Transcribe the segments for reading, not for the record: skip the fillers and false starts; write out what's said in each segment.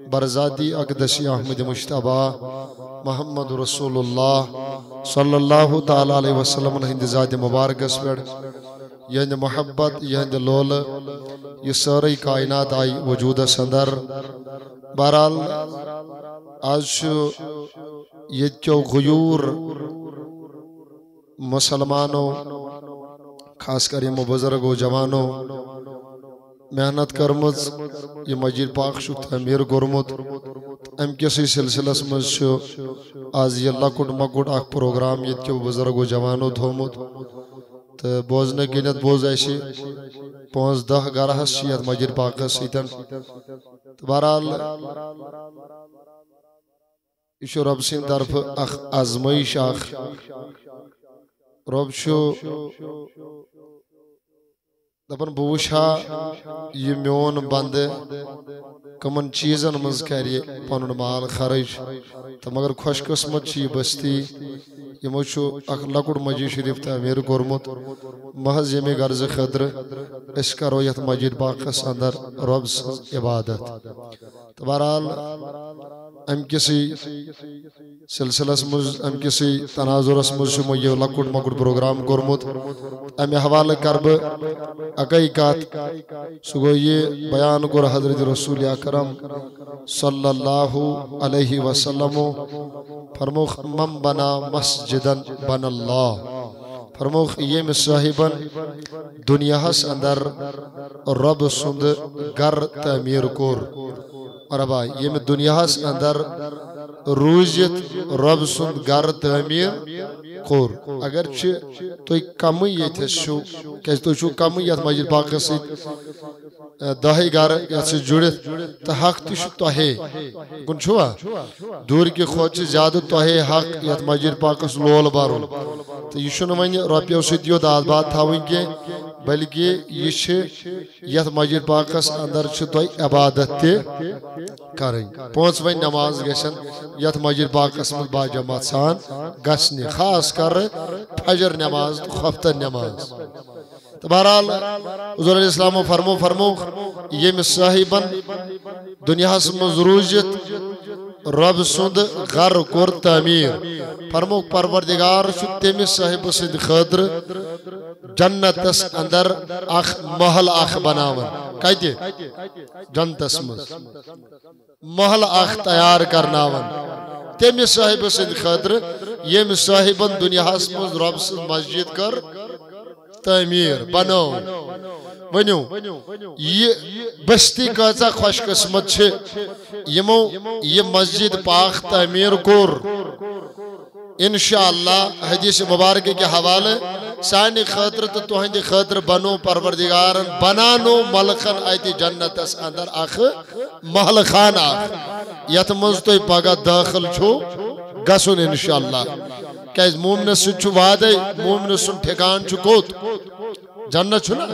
برزادی اقدسی احمد مشتبہ محمد رسول اللہ صلی اللہ تعالیٰ علیہ وسلم ہند ذات مبارک اسپیڑ یہند محبت یہند لول یہ ساری کائنات آئی وجود سندر بہرحال آج یہ کیوں غیور مسلمانوں خاص کر یہ بزرگ و جوانوں محنت کرمت یہ مجید پاک شک تعمیر گرمت ام کسی سلسلہ مجھو آز یہ لکٹ مکٹ اخ پروگرام یہ کیوں بزرگ و جوانوں دھومت تو بوزنے گینت بوز ایسی 15 گرہ شیعت مجید پاک سیتن بہرحال یہ رب سین طرف اخ آزمائش اخ رب شو دپن بوشا یہ میون بند کمن چیزن مز کری پنن مال خرچ تو مگر خوش قسمت چی بستی یہ موچو اخ لکڑ مسجد شریف تعمیر کورمت محض یمی غرض خاطر اس کرو یت مسجد پاکس اندر رب سٕنٛز عبادت تو بہرحال ام کسی سلسلس مز ام کسی تناظرس مز یہ لکڑ مکڑ پروگرام کورمت ام حوالہ کرب اکائی کات سو گو یہ بیان کور حضرت رسول اکرم صلی اللہ علیہ وسلم فرموخ من بنا مسجدن بن اللہ فرموخ یہ مصاحبن دنیا ہس اندر رب سند گر تعمیر کور اور ابا یہ میں دنیا ہس اندر روزت رب سند گر تعمیر کور اگرچہ توی کمی یہ شو کیسے تو شو کمی یہ مسجد پاک سید دہی گر یا سے جڑت تو حق تشو توہے کن چھوا دور کی خود سے زیادہ توہے حق یا مسجد پاک لول بارون تو یہ شنو من ربیو سیدیو داد بات تھاویں گے بلکہ یہ چھے یہ مسجد پاک اندر چھے توی عبادت تے کریں پونس وین نماز گشن یہ مسجد پاک میں با جماعت سان گسنی خاص کر فجر نماز تو خفتر نماز تو بہرحال حضور علیہ السلام فرمو یہ مصاحبن دنیا میں روزت رب سند غر کور تعمیر فرمو پروردگار شو تیمس صاحب سند خاطر جنتس اندر اخ محل اخ بناون کہتے جنتس مز محل اخ تیار کرناون تیمس صاحب سند خاطر یہ مصاحبن دنیا میں رب سند مسجد کر تعمیر بنو ونیو یہ بستی کازا خوش قسمت چھے یہ مسجد پاک تعمیر کور انشاءاللہ حدیث مبارک کے حوالے سانی خاطر تو توہندی خاطر بنو پروردگارن بنانو ملکن آیتی جنت اس اندر آخ محل خان آخ یتمز تو پاگا داخل چھو گسن انشاءاللہ کیز مومن سن چھو وعدے مومن سن ٹھکان چھو کوت جنت چھو نا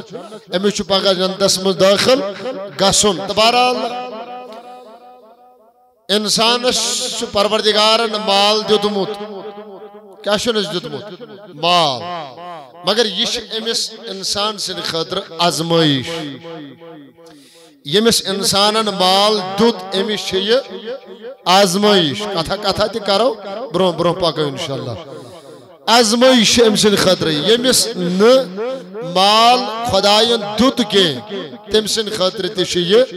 امی چھو پاگا جنتس مز داخل گسن تبارال انسان چھو پروردگارن مال دیتموت کیا شنس دیتموت مال مگر یہ امس انسان سن خاطر آزمائش یمس انسانن مال دیت امس یہ آزمائش کتھا تی کرو برو پاکو انشاءاللہ آزمائش امسن خاطر یمس ن مال خدایان دیت کے تمسن خاطر تیش یہ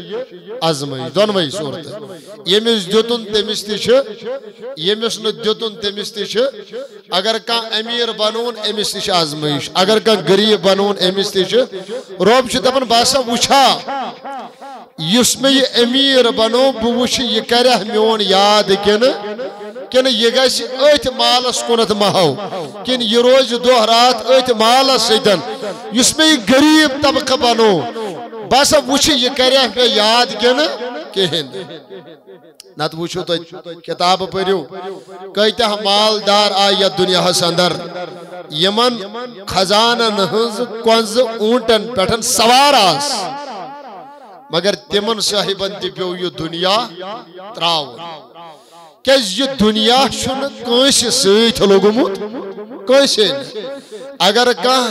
آزمائش دونوئی صورت ہے یمس دیتن تمس تیش یمس ن دیتن تمس تیش اگر کان امیر بنون امس تیش آزمائش اگر کان غریب بنون امس تیش روب چھ دپن باسا وچھا یس میں یہ امیر بنو بوچھ یہ کرہ میون یاد کن یہ گیس ایت مالس کنت مہو کن یہ روز دو رات ایت مالس سیدن یس میں یہ غریب طبقہ بنو بس وچھ یہ کرہ پہ یاد کہن نت وچھو تو کتاب پڑھو کہتے ہیں مالدار آئی دنیا ہس اندر یمن خزانن ہنز کنز اونٹن پیٹھن سوار آس مگر تمن صاحبن تی پیو یہ دنیا تراؤ کیز یہ دنیا شن کنسی سیت لوگمت کنسی اگر کان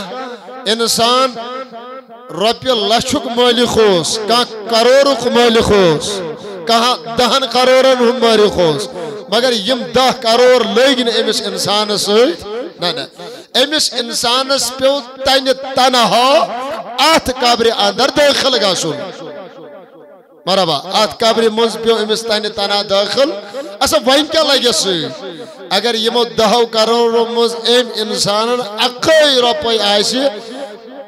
انسان رپی لچھک مالک ہوس کان کروڑک مالک ہوس کہاں 10 کرورن ہن مارخ مگر یم 10 کرور لگن امس انسان سۭتۍ نہ امس انسانس پیو تنہ تنہا ات قبر اندر داخل گژھُن مرحبا ات قبر مز پیو امس تنہ تنہا داخل اچھا وۄنۍ کیٛاہ لگٮ۪س اگر یمو 10 کرورو مز ام انسان اکھے رۄپے آسہِ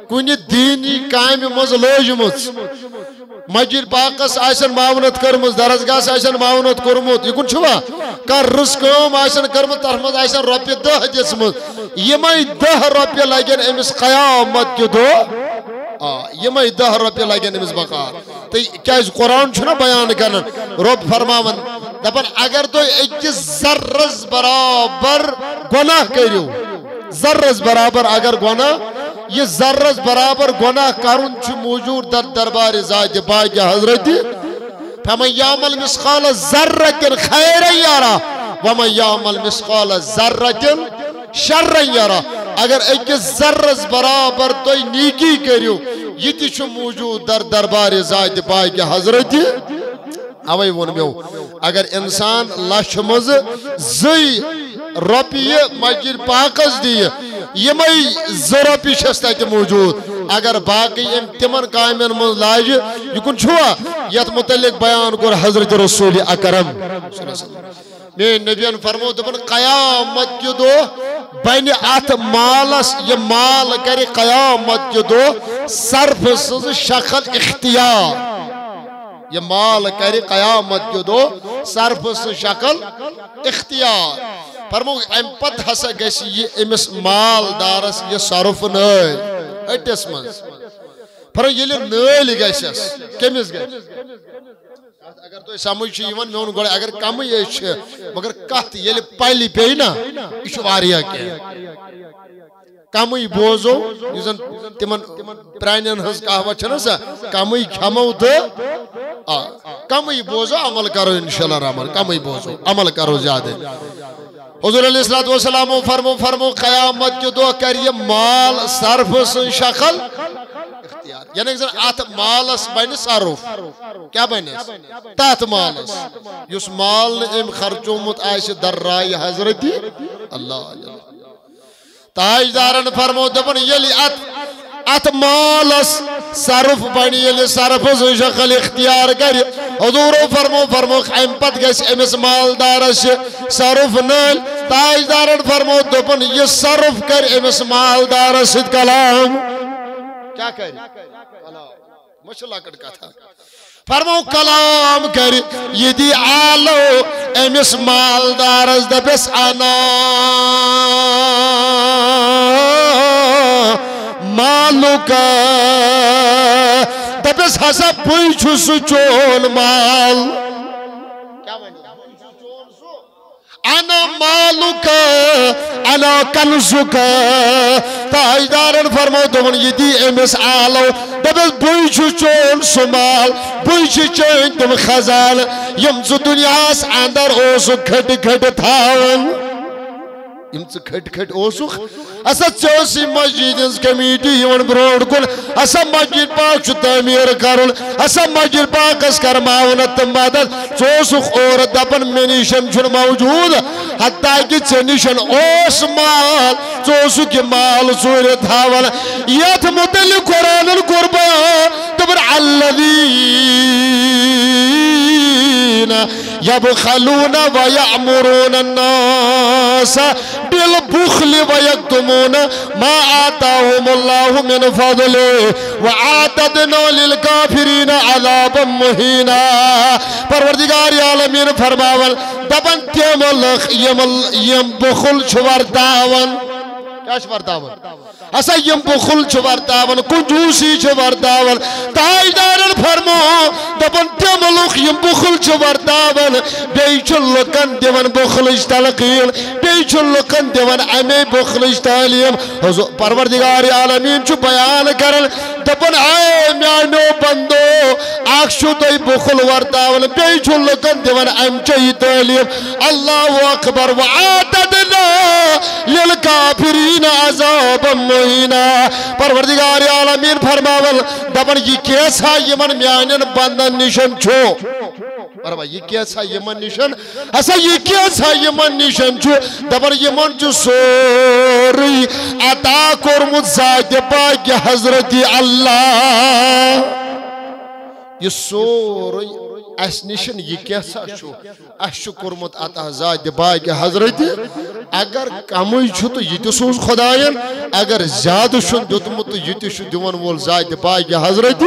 کُنہِ دیٖنی کامہِ مز لٲجمٕژ مسجد پاکس آسن معاونت کرمز درسگاہس آسن معاونت کرمت یہ کن چھوا کان رس کام آسن کرمت تر مز آسن رۄپیہِ 10 دِژمٕژ یمے 10 رۄپیہِ لگن امس قیامت کہِ دۄہ یمے 10 رۄپیہِ لگن امس بقار تہٕ کیازِ قرآن چھُنہ بیان کران رۄب فرماون دپان اگر تُہۍ أکِس ذرس برابر گۄناہ کٔرِو ذرس برابر اگر گۄناہ یہ ذرس برابر گناہ کرن چھ موجود در دربار ذات پاک حضرت فمن یعمل مثقال ذرۃ خیرا یرا ومن یعمل مثقال ذرۃ شرا یرا اگر أکِس ذرس برابر تُہۍ نیکی کٔرِو یہ تہِ چھُ موجود در دربار ذات پاک حضرت اوے وون میو اگر انسان لچھ مز 2 رۄپیہِ مسجد پاکس دی یمے 2 رۄپیہِ چھس تتہِ موجود اگر باقی تمن کامن من لاجہِ یہ کن چھوا یت متعلق بیان کور حضرت رسول اکرم میٲنۍ نبیَن فرمو دپن قیامت کہِ دۄہ بنہِ اتھ مالس یہ مال کرِ قیامت کہِ دۄہ صرف سٕنٛز شکل اختیار یہ مال کرِ قیامت کہِ دۄہ صرف سٕنٛز شکل اختیار فرمو ام پت ہسا گژھِ یہ امس مالدارس یہ صرف نٲلۍ ہٹس مز فرمو ییٚلہِ نٲلۍ گژھٮ۪س کٔمِس گژھِ اگر تُہۍ سمجھ چھُ یِوان میون گۄڈٕ اگر کمٕے چھِ مگر کتھ ییٚلہِ پلہِ پیٚیہِ نا یہِ چھُ واریاہ کینٛہہ کمٕے بوزو یُس زن تِمن پرٛانٮ۪ن ہٕنٛز کہاوت چھےٚ نا سا کمٕے کھٮ۪مو تہٕ کمٕے بوزو عمل کرو انشاءاللہ رحمان کمٕے بوزو عمل کرو زیادٕ حضور علیہ الصلوۃ والسلام فرمو قیامت کہِ دۄہ کر یہ مال صرف سٕنٛز شکل اختیار یعنی زن ات مالس بنہِ صرف کیا بنس تتھ مالس یُس مال نہٕ أمۍ خرچومُت آسہِ در راے حضرت اللہ تاجدارن فرمو دپن ییٚلہِ ات مالس صرف بنہِ ییٚلہِ صرف سٕنٛز شکل اختیار کرِ حضورو فرمو ام پت گژھِ أمس مالدارس صرف نٲلۍ تاجدارن فرمو دپن یہ صرف کر أمس مالدارس سۭتۍ کلام کیا کر مچھ لکٹ کتھا فرمو کلام کر یہ دی آلو امس مالدارس دپس انا مالک دپس ہسا بھئی چھُس چون مال انا مالک انا کنزک تاجدارن فرمو دپن یہ دی امس آلو دپس بھئی چھُس چون سُہ مال بھئی چھِ چٲنۍ تِم خزانہٕ یم ژٕ دُنیاہس اندر اوسُکھ کھٔٹہِ کھٔٹہِ تھاوان یم ژٕ کھٔٹہِ کھٔٹہِ اوسُکھ ہسا ژےٚ ٲسٕے مسجد ہٕنٛز کمیٹی یِوان برونٛٹھ کُن ہسا مسجد پاک چھُ تعمیٖر کرُن ہسا مسجد پاکس کر معاونت تہٕ مدد ژٕ اوسُکھ اورٕ دپان مےٚ نِشن چھُنہٕ موجوٗد حتیٰ کہِ ژےٚ نِشن اوس مال ژٕ اوسُکھ یہِ مال ژوٗرِ تھاوان یتھ متعلق قرآنن کوٚر بیان دوٚپُن يبخلون ويأمرون الناس بالبخل ويكتمون ما آتاهم الله من فضله وأعتدنا للكافرين عذابا مهينا پروردگار عالمین فرماون دپن تِم لُکھ یم بخل چھِ ورتاوان کیا چھِ ورتاوان ہسا یم بخل چھِ ورتاوان کنجوسی چھِ ورتاوان تاجدارن فرمو دپن تِم لُکھ یم بخل چھِ ورتاوان بیٚیہِ چھِ لُکن دِوان بخلٕچ تلقیٖن بیٚیہِ چھِ لُکن دِوان اَمے بخلٕچ تعلیٖم پروردگار عالمیٖن چھُ بیان کران دپن اے میانیو بندو اکھ چھُو تُہۍ بخل ورتاوان بیٚیہِ چھُ لُکن دِوان امچے تعلیٖم اللہ اکبر وَأَعْتَدْنَا لِلْكَافِرِينَ عَذَابًا مُهِينًا پروردگار عالمین فرماول دپن یہ کیسا یمن میانین بندن نشن چھو مرحبا یہ کیا تھا یمن نشن ہسا یہ کیا تھا یمن نشن چھو دبر یمن چھو سوری عطا کرمت ذات پاک حضرت اللہ یہ سوری اس نشن یہ کیا تھا چھو اس چھو کرمت عطا ذات پاک حضرت اگر کمی چھو تو یہ تو سوز خدایان اگر زیادہ شن دیتمت تو یہ تو شو دیون وول ذات پاک حضرت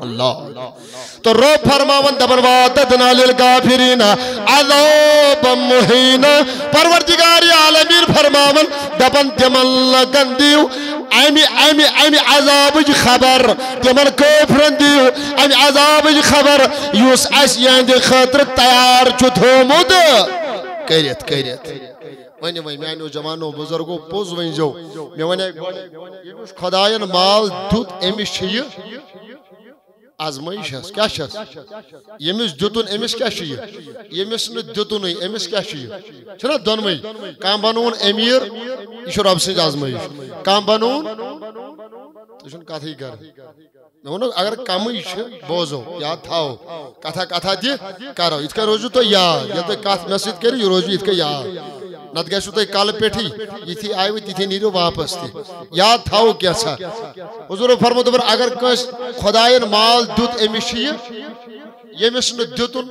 اللہ تو رب فرماون دبن وعددنا للکافرین عذابا مہینا پروردگار عالمین فرماون دبن تمن لگن دیو امی عذابج خبر تمن کافرن دیو امی عذابج خبر یوس اس یہند خاطر تیار چھو تھومد کریت ونی میانو جوانو بزرگو پوز ونجو میں ونی خدایان مال دھت امس چھ آزمائش ہے کیا شخص یمس دیتون امس کیا چھ یمس نہ دیتون امس کیا چھ چھنا دونوئی کام بنون امیر یہ چھ رب سٕنٛز آزمائش کام بنون تو چھن کتھے کر میں ونو اگر کمی چھ بوزو یاد تھاو کتھا دی کرو یت کا روزو تو یاد یا تو کتھ مے سۭتۍ کٔرِو یہِ روزو یت کا یاد نت گژھو تۄہہِ کل پیٹھی یتھی آیو تتھی نیرو واپس تہِ یاد تھاو کیٛاہ حضور فرمو دپن اگر کٲنٛسہِ خدایَن مال دیُت أمِس چھِ یہِ ییٚمِس نہٕ دیُتُن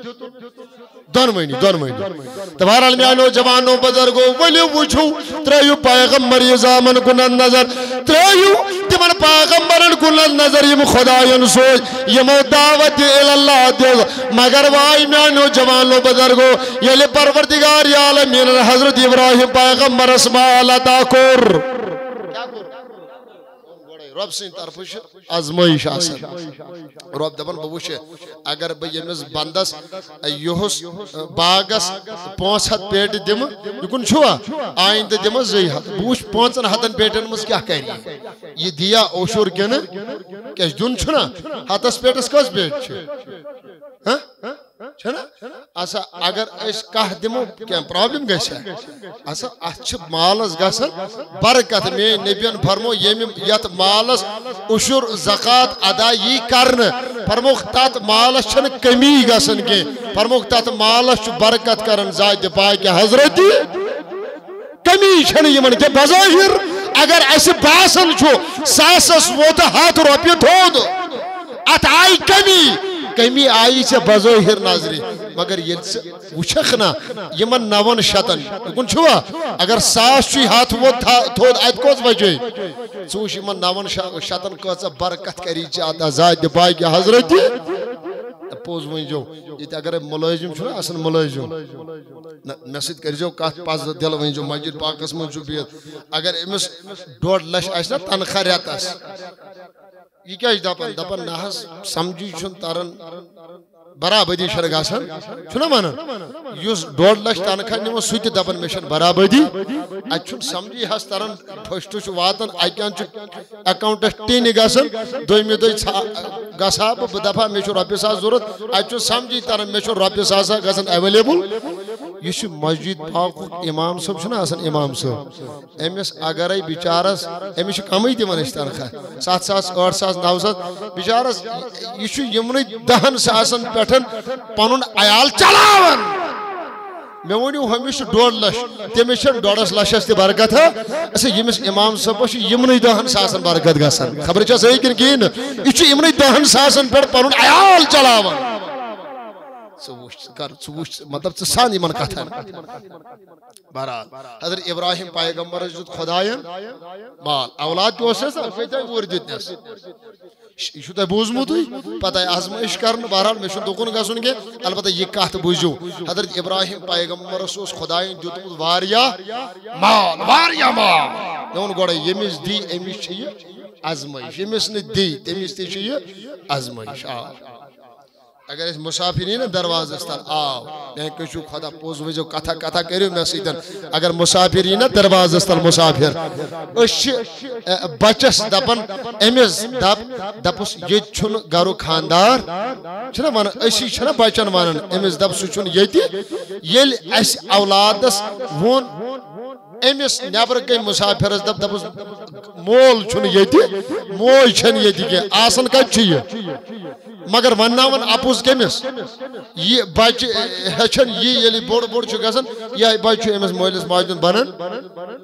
دۄنوٕنی تہٕ بہرحال میانو جوانو بزرگو ؤلِو وٕچھو ترٲیِو پیغمبر یزامن کُنن نظر ترٲیِو تِمن پیغمبرن کُنن نظر یِم خدایَن سوز یِمو دعوت اللہ دِژ مگر واے میانو جوانو بزرگو ییٚلہِ پروردگار عالمین حضرت ابراہیم پیغمبرس مال عطا کوٚر رب سن طرف آزمائش آسان رب دپان بہ وچھ اگر بہ یمس بندس یہس باغس 500 پیٹ دم یکن چھوا آئندہ دمس 2 ہتھ بہ وچھ 500 پیٹن مس کیا کری یہ دیا اوشور کن کیا دن چھنا ہتس پیٹس کس پیٹ چھ چھنا اسا اگر اس کہ دمو کیا پرابلم گژھِ اسا اچھ مالس گژھن برکت میں نبیان فرمو یم یت مالس عشر زکات ادا یی کرن فرمو تات مالس چھن کمی گژھن کی فرمو تات مالس چھ برکت کرن ذات پاک حضرت کمی چھن یمن کے بظاہر اگر اس باسن چھو ساسس ووت ہاتھ روپیہ تھود ات آئی کمی آئی سے بظاہر ناظری مگر یہ وچھک نا یمن 9 شتن کن چھوا اگر 100 چھ ہاتھ وہ تھود ات کوز وجہ سوش یمن 9 شتن کوز برکت کری چاہتا ذات پاک حضرت پوز ون جو یہ اگر ملازم چھنا اصل ملازم مے سۭتۍ کٔرۍزیو کتھ پز دل ون جو مسجد پاکس من چھُ بِہِتھ اگر امس 2.5 لچھ آسہِ نا تنخواہ رٮ۪تس یہ کیا دپان نہ سمجھی چھن تران برابری چھ گژھان چھنا ونان یس 2.5 لچھ تنخواہ نِوان سُہ تہِ دپان مےٚ چھنہٕ برابری اتہِ چھُنہٕ سمجھی حس تران فسٹ چھُ واتان اکیان چھُ اکاؤنٹس ٹِنہِ گژھان دوٚیمہِ دۄہ گژھا بہٕ دپہا مےٚ چھُ رۄپیہِ 1,000 ضروٗرت اتہِ چھُ سمجھی تران مےٚ چھُ رۄپیہِ 1,000 گژھان ایویلیبل یہ مسجد پاک امام صاحب چھنا آسان امام صاحب امس اگرے بچارس امس کمی دِوان تنخواہ 7,000 8,000 9,000 بچارس یہ یمن 10 ساسن پٹھن پنن عیال چلاوان میں ونیو ہمس 2.5 لچھ تمس 2.5 لچھس تہ برکت ہے یمس امام صاحب یمن 10 ساسن برکت گژھان خبر چھا صحیح کن کہین یہ یمن 10 ساسن پہ پنن عیال چلاوان مطلب سان یمن کتھن بہرحال حضرت ابراہیم پیغمبر دیت خدایان مال اولاد تہ اوسس کتہ وُر دِتنس یہ چھو تہ بوزمت پتہ آزمائش کرن بہرحال مے چھُنہٕ دُکُن گژھُن کینٛہہ البتہ یہ کتھ بوٗزِو حضرت ابراہیم پیغمبرس اوس خدایَن دیُتمُت واریاہ مال مےٚ ووٚن گۄڈے ییٚمِس دی أمِس چھِ یہِ آزمائش ییٚمِس نہٕ دی تٔمِس تہِ چھِ یہِ آزمائش اگر اس مسافرین دروازہ تل آو میں کچھ خدا پوز وجو کتھا کریو میں سیدن اگر مسافرین دروازہ تل مسافر اش بچس دپن امس دپس یہ چھن گرو خاندار چھنا من اسی چھنا بچن ونن امس دپ سو چھن یتی یل اس اولادس وون امس نبر گئی مسافرس دپس مول چھن یتی موج چھن یتی کہ آسن کت چھ مگر ونناون اپوز کمس یہ بچہ ہچن یہ بوڑ بوڑ گھن یہ بچہ امس مولس ماجد بنان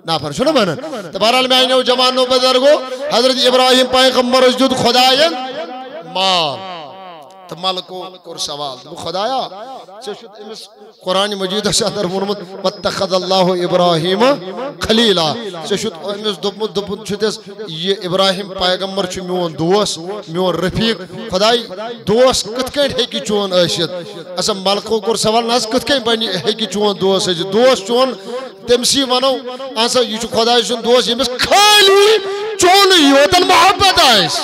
نافر چھنا بنان تو بہرحال میانو جوانو بزرگو حضرت ابراہیم پیغمبر دیت خدائین مال تو ملکو کور سوال خدایا امس قرآن مجید اندر ورمت واتخذ اللہ ابراہیم خلیلا امس دپمت یہ ابراہیم پیغمبر میون دوست میون رفیق خدائی دوست کت کن ہیکی چون اشت اصلا ملکو کور سوال ناس کت کن بنی ہیکی چون دوست اشت دوست چون تمسی ونو آسا یہ خدای سن دوست یمس خالی چون یوتن محبت آئیس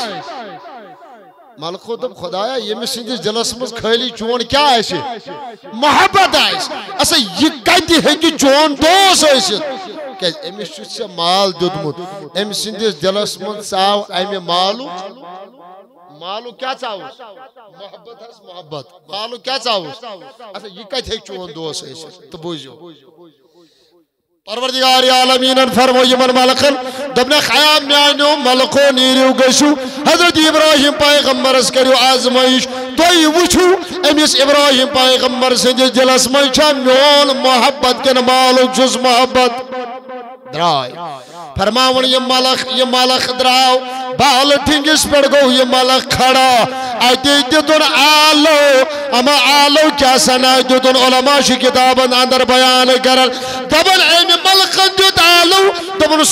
ملکو دب خدایا یمس سندس دلس مز خالی چون کیا آئیسے محبت آئیس اصلا یہ کتی ہے کہ چون دوست آئیسے کہ امس چھ مال دیتمت ام سندس دلس مز ژاو امہ مالو کیا ژاوس محبت ہس محبت مالو کیا ژاوس اصلا یہ کتی ہے چون دوست آئیسے تو بوزیو پروردگار عالمین فرمو یمن ملکن دبنا خیام میانو ملکو نیریو گشو حضرت ابراہیم پیغمبر اس کریو آزمائش توی وچھو امیس ابراہیم پیغمبر سے دلس میں چھا میون محبت کن مالک جز محبت درائی فرماون یہ ملک دراو بال ٹھنگس پر گو یہ ملک کھڑا آئیتی دیتون آلو اما آلو کیا سنا دیتون علماء شی کتابن اندر بیان کرن دبن ایم ملک دیت آلو دبن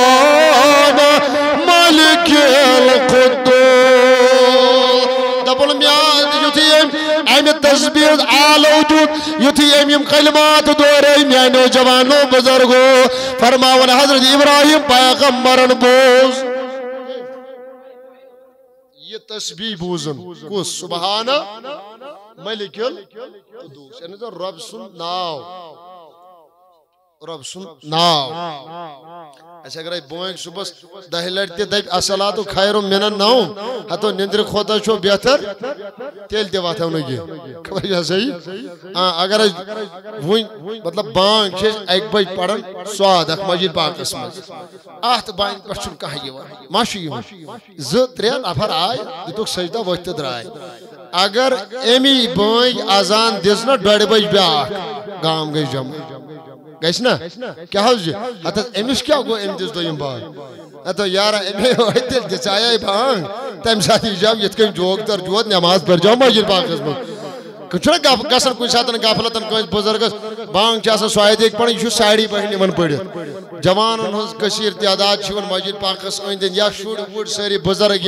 سبحان مالک القدوس دبن میاد یوتی ایم تسبیح آلو دیت یوتی ایم کلمات دورے میانو جوانو بزرگو فرماون حضرت ابراہیم پیغمبرن بوز یہ تسبیح بوزن کس سبحان ملک القدوس یعنی تو رب سن ناو رب سن ناو ایسا اگر بوئنگ صبح 10 لڑتے دب اصلاتو خیر من النوم ہتو نندر کھوتا چھو بہتر تیل دیوات ہے انہوں گی خبر یہ صحیح اگر مطلب بانگ چھے ایک بج پڑھن سواد اک مجید پاک اسمت آہت بانگ پر چھن کہا یہ ماشی یہ زد تریل افر آئے دیتوک سجدہ وقت درائے اگر ایمی بانگ آزان دیزنا 2:30 بج بیاک گام گئی جمع گئیس نا کیا ہو جی حتی امیش کیا گو ام دیز دویم بار حتی یارا امی ہوئی دل دسایا بانگ تیم ساتھی جاو یتکن جوگ در جوت نماز پر جاو مجید پاک اسمت چھوڑا گسن کوئی ساتن گافلتن کوئی بزرگس بانگ چاسن سوائد ایک پڑھن یہ ساڑی پہنی من پڑھ جوانن ہز کثیر تعداد چھون مجید پاکس اوندن یا شوڑ ووڑ ساری بزرگ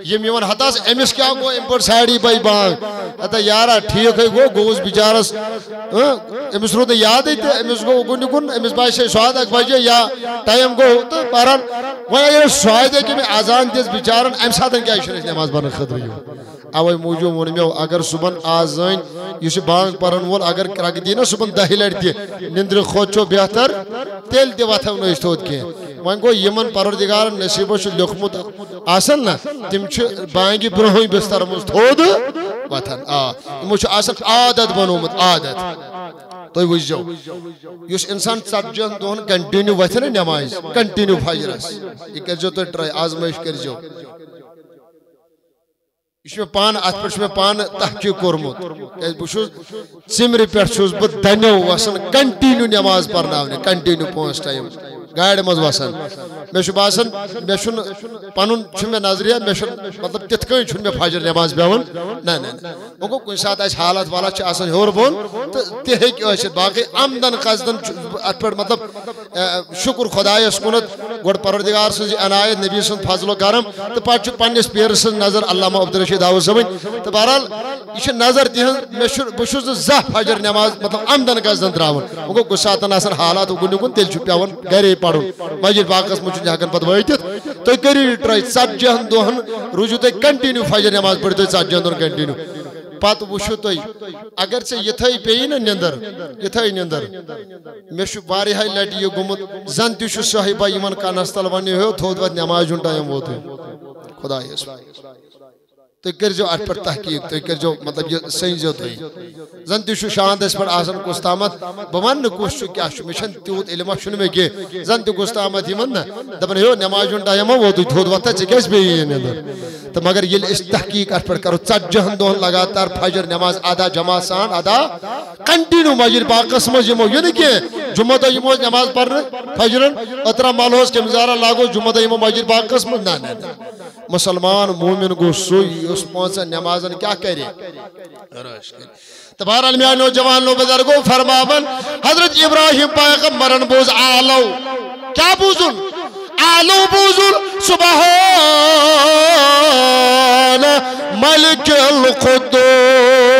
یمن حتاس امس کیا گو ام پر ساڑی بائی بانگ حتی یارا ٹھیک ہے گوز بیچارس امس رو یاد ہے امس گو گن گن امس بائی سے سواد اک بجے یا ٹائم گو تو بہرحال وہ اگر سوائد ہے کہ میں آزان دیس بیچارن ام ساتن کیا شریف نماز پڑھن خطر یہ اوے موجو ونمیو اگر صبح آزان یہ بانگ پرن وول اگر رکھ دی نا صبح 10 لڑتی نندر کھوچو بہتر تیل دی واتھو نو استود کی وان گو یمن پروردگار نصیبو چھ لکھمت آسن نا تم چھ بانگی برہوئی بستر مز تھود واتھن مجھ آسن عادت بنومت عادت تو وجو یس انسان 40 دہن کنٹینیو وتھن نماز کنٹینیو فجرس یہ کرجو تو ٹرائی آزمائش کرجو یہ پان ات پہ پان تحقیق کورمت بہت ژمر پہ بہت دنو وسان کنٹینیو نماز پرناونے کنٹینیو 5 ٹائم گاڑی مز وسان مے باسان مے پنن مے نظریہ مے مطلب تت کن مے فجر نماز پیون نا وہ کن سات حالات والات آسان ہور بون تو تہ ہیکہ باقی آمدن قصدن ات پہ مطلب شکر خدایس کنت گوڑ پروردگار سن عنایت نبی سن فضل و کرم تو پہ پنس پیر سن نظر علامہ عبدالرشید داؤد صبن تو بہرحال یہ نظر تہذ بہت زہ فجر نماز مطلب آمدن قصدن تراون وہ کن ساتن آسان حالات گن گن تیل پیون گرے پڑھن مسجد پاکس مجھ ہکن پتہ وٲتِتھ تُہۍ کٔرِو ٹرائی 40 دۄہن روٗزِو تُہۍ کنٹینیو فجر نماز پٔرِو تُہۍ 40 دۄہن کنٹینیو پتہ وٕچھِو تُہۍ اگر ژےٚ یِتھٕے پیٚیی نا نِندٕر یِتھٕے نِندٕر مےٚ چھُ واریاہہِ لٹہِ یہِ گوٚمُت زن تہِ چھُ صاحبہ یِمن کنس تل ونہِ ہیو تھوٚد وۄتھ نماز ہُنٛد ٹایم ووتُے خۄدایس تو کرزو ات پر تحقیق تو کرزو مطلب یہ سنزو تو زن تشو شاند اس پر آسن کستامت بمان نکوش چو کیا شو مشن تیوت علمہ شنو میں کہ زن تی کستامت ہی من دبن ہیو نماز جن ٹائم وہ تو تھود وقت چکیس بھی یہ ندر تو مگر یہ اس تحقیق ات پر کرو چت جہن دون لگاتار فجر نماز آدھا جماع سان آدھا کنٹینو مجر باقس مجمو یہ نہیں کہ جمعہ تو یمو نماز پر فجرن اترا مالوز کے مزارہ لاغو جمعہ تو یمو مجر باقس مجھ نا مسلمان مومن گو سوئی اس پونسا نمازن کیا کرے تبہر علمیان نوجوان لو بزرگو فرماون حضرت ابراہیم پیغمبرن بوز آلو کیا بوزن آلو بوزن سبحان ملک القدوس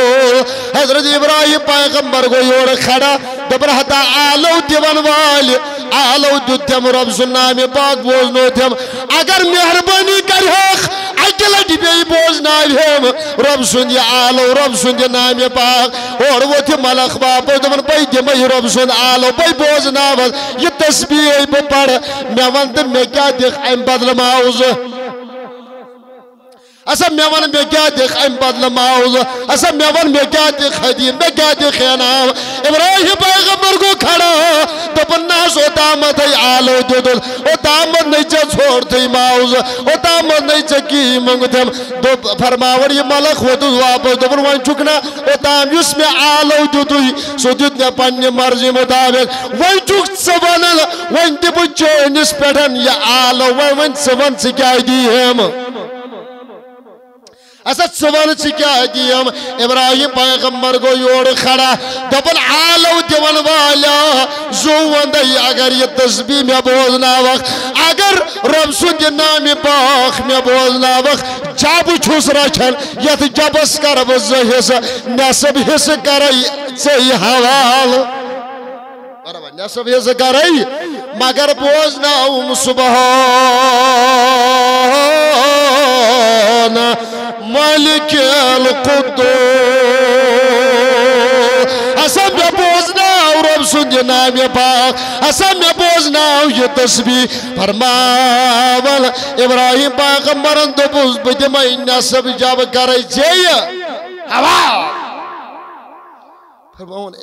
حضرت ابراہیم پیغمبر کو یوڑ کھڑا دبر ہتا آلو دیون والی آلو دیتیم رب سنامی پاک بوزنو تیم اگر مہربانی کرہاک اکلا ڈی بے بوزنائی ہم رب سندی آلو رب سندی نامی پاک اور وہ تھی ملک باپو دمن بھائی دیمائی رب سند آلو بھائی بوزناوز یہ تسبیح بپڑ میں وانت میں کیا دیکھ ایم بدل ماؤز اسا میوان میں کیا دیکھ ایم بدل ماؤز اسا میوان میں کیا دیکھ حدیم میں کیا دیکھ نام ابراہیم پیغمبر کو کھڑا تو پناس او دامت ہے آلو دیدل او دامت نہیں چا چھوڑ تھی ماؤز او دامت نہیں چا کی منگتیم تو فرماور یہ ملک خودو واپس تو پنوان چکنا او دام یس میں آلو دیدوی سو دیدنے پنی مرضی مطابق وان چک سوانل وان دی بچونس پیٹھن یا آلو وان سوان سکائی دی ہم اسد سوان چکیا دیم ابراہیم پیغمبر کو یوڑ کھڑا دبل آلو دیون والا زوان دی اگر یہ تسبیح میں بوزنا وقت اگر رب سن دی نامی باخ میں بوزنا وقت جاب چھوس رکھن یت جبس کر بزہ حص نصب حص کرائی چی حوال نصب حص کرائی مگر بوزنا سبحان ملک القدوس اسا میں بوزناو رب سند نام پاک اسا میں بوزناو یہ تسبیح فرماول ابراہیم پیغمبرن تو بوز بدمائی نصب جاب کرائی چاہیے فرماون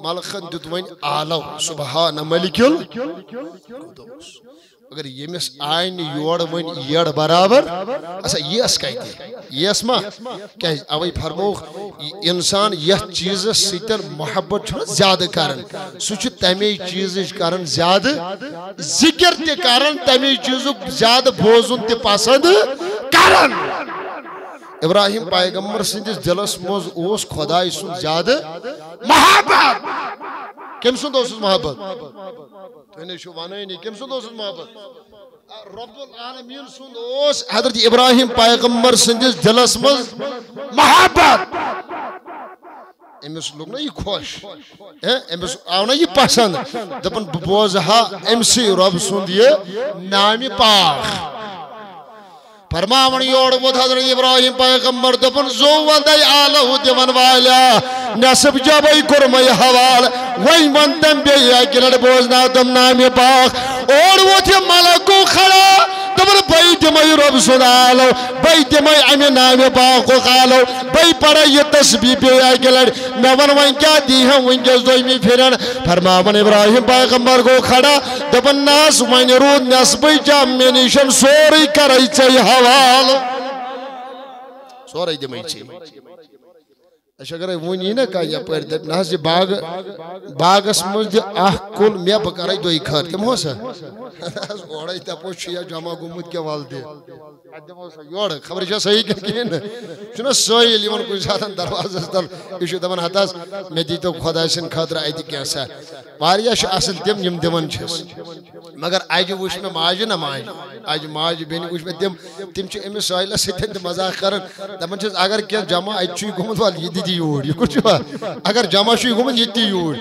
ملکن دتوین آلو سبحان ملک القدوس اگر یہ مس آئین یوڑ ون یڑ برابر اسا یہ اس کہتے ہیں یہ اسما کہ اوی فرموخ انسان یہ چیز سیتر محبت چھوڑا زیادہ کرن سوچ تمی چیز کرن زیادہ ذکر تے کرن تمی چیز زیادہ بوزن تے پسند کرن ابراہیم پیغمبر سندس دلس موز اوس خدای سن زیادہ محبت کم سن دوست محبت تو انہیں شو وانا ہی نہیں کم سن دوست محبت رب العالمین سن دوست حضرت ابراہیم پیغمبر سندس دلس موز محبت امس لوگ نا یہ خوش امس آونا یہ پسند دپن بوزہا امسی رب سند یہ نامی پاک فرماون یوڑ بود حضرت ابراہیم پیغمبر دپن زوان دی آلہو دیون والا نصب جابائی کرمائی حوال وی منتم بیا گلڑ بوزنا دم نامی پاک اور وہ تھی ملکو کھڑا دپن بائی دیمائی رب سنالو بائی دیمائی امی نامی پاکو خالو بائی پڑا یہ تسبیح بیا گلڑ میں ون کیا دی ہم ونگز دوئی پھرن فرماون ابراہیم پیغمبر کو کھڑا دپن ناس وین رود نصبی جام میں نیشن سوری کرائی چاہی حوال سوری دیمائی چاہی اچھا اگر ونی نا کہا یا پر دب ناس جی باغ اسمج دی آہ کل میں بکرائی دوئی کھار کم ہو سا اوڑائی تا پوچھ یا جامع گمت کیا والدے یوڑ خبر شاہ صحیح کرکین چونہ سوئی لیون کوئی ساتھن دروازہ ستل ایشو دمن حتاز میں دیتو خدا سن خاطر آئی دی کیسا واریا شاہ اصل تیم یم دیون چھس مگر آج وش میں ماج نہ ماج آج ماج بین وش میں تیم چھ امی سوئیلہ ستن مزاق کرن دمن چھس اگر کیا جامع آئی چوئی گمت والی یہ دی یوڑ یہ کچھ اگر جامع شوئی گمت یہ دی یوڑ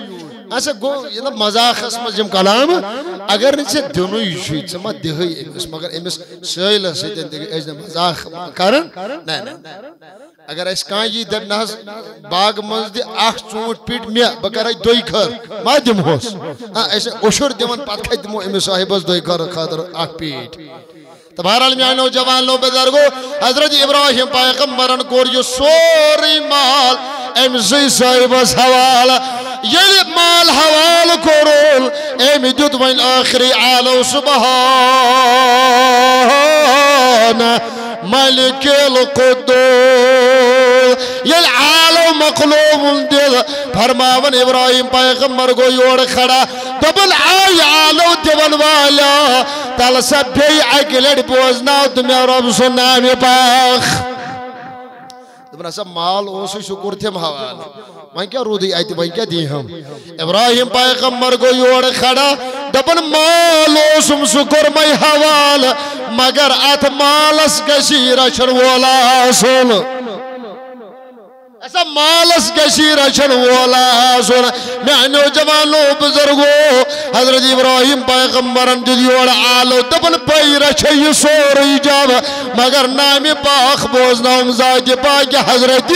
ایسا گو یہ مزاق اسمز جم کلام اگر نیچے دنوی شوئی چما دہی امس مگر امس سوئیلہ ستن دیکھ ایجن مزاق کرن نہیں اگر اس کان یہ دب ناز باغ منز دی آخ چونٹ پیٹ میا بکرائی دوئی کھر ما دم ہوس ایسے اشور دیون پات کھائی دمو امی صاحب اس دوئی کھر خاطر آخ پیٹ تو بہرحال میانو جوانو بزرگو حضرت ابراہیم پیغمبرن کور یہ سوری مال امسی صاحبس حوالہ یلی مال حوال کورول امی دیت وین آخری عالو سبحان ملک القدوس یل عالو مقلوب دل فرماون ابراہیم پیغمبر کو یوڑ کھڑا دبل آئی عالو دیون والا تل سب بھی اکلڑ بوزنا تمہیں رب سنامی پاک دبنا سب مال اوسو شکر تھے محوال وہاں کیا رو دی آئیتی وہاں کیا دی ہم ابراہیم پیغمبر کو یوڑ کھڑا دبن مال اوسم شکر میں حوال مگر ات مالس گشیر اچھن والا سن ایسا مالس گشیر اچھن والا سن میانو جوانو بزرگو حضرت ابراہیم پیغمبرن دیوڑ آلو دبن پیر اچھے یہ سوری جاب مگر نامی پاک بوزنا ہم ذات پاک حضرت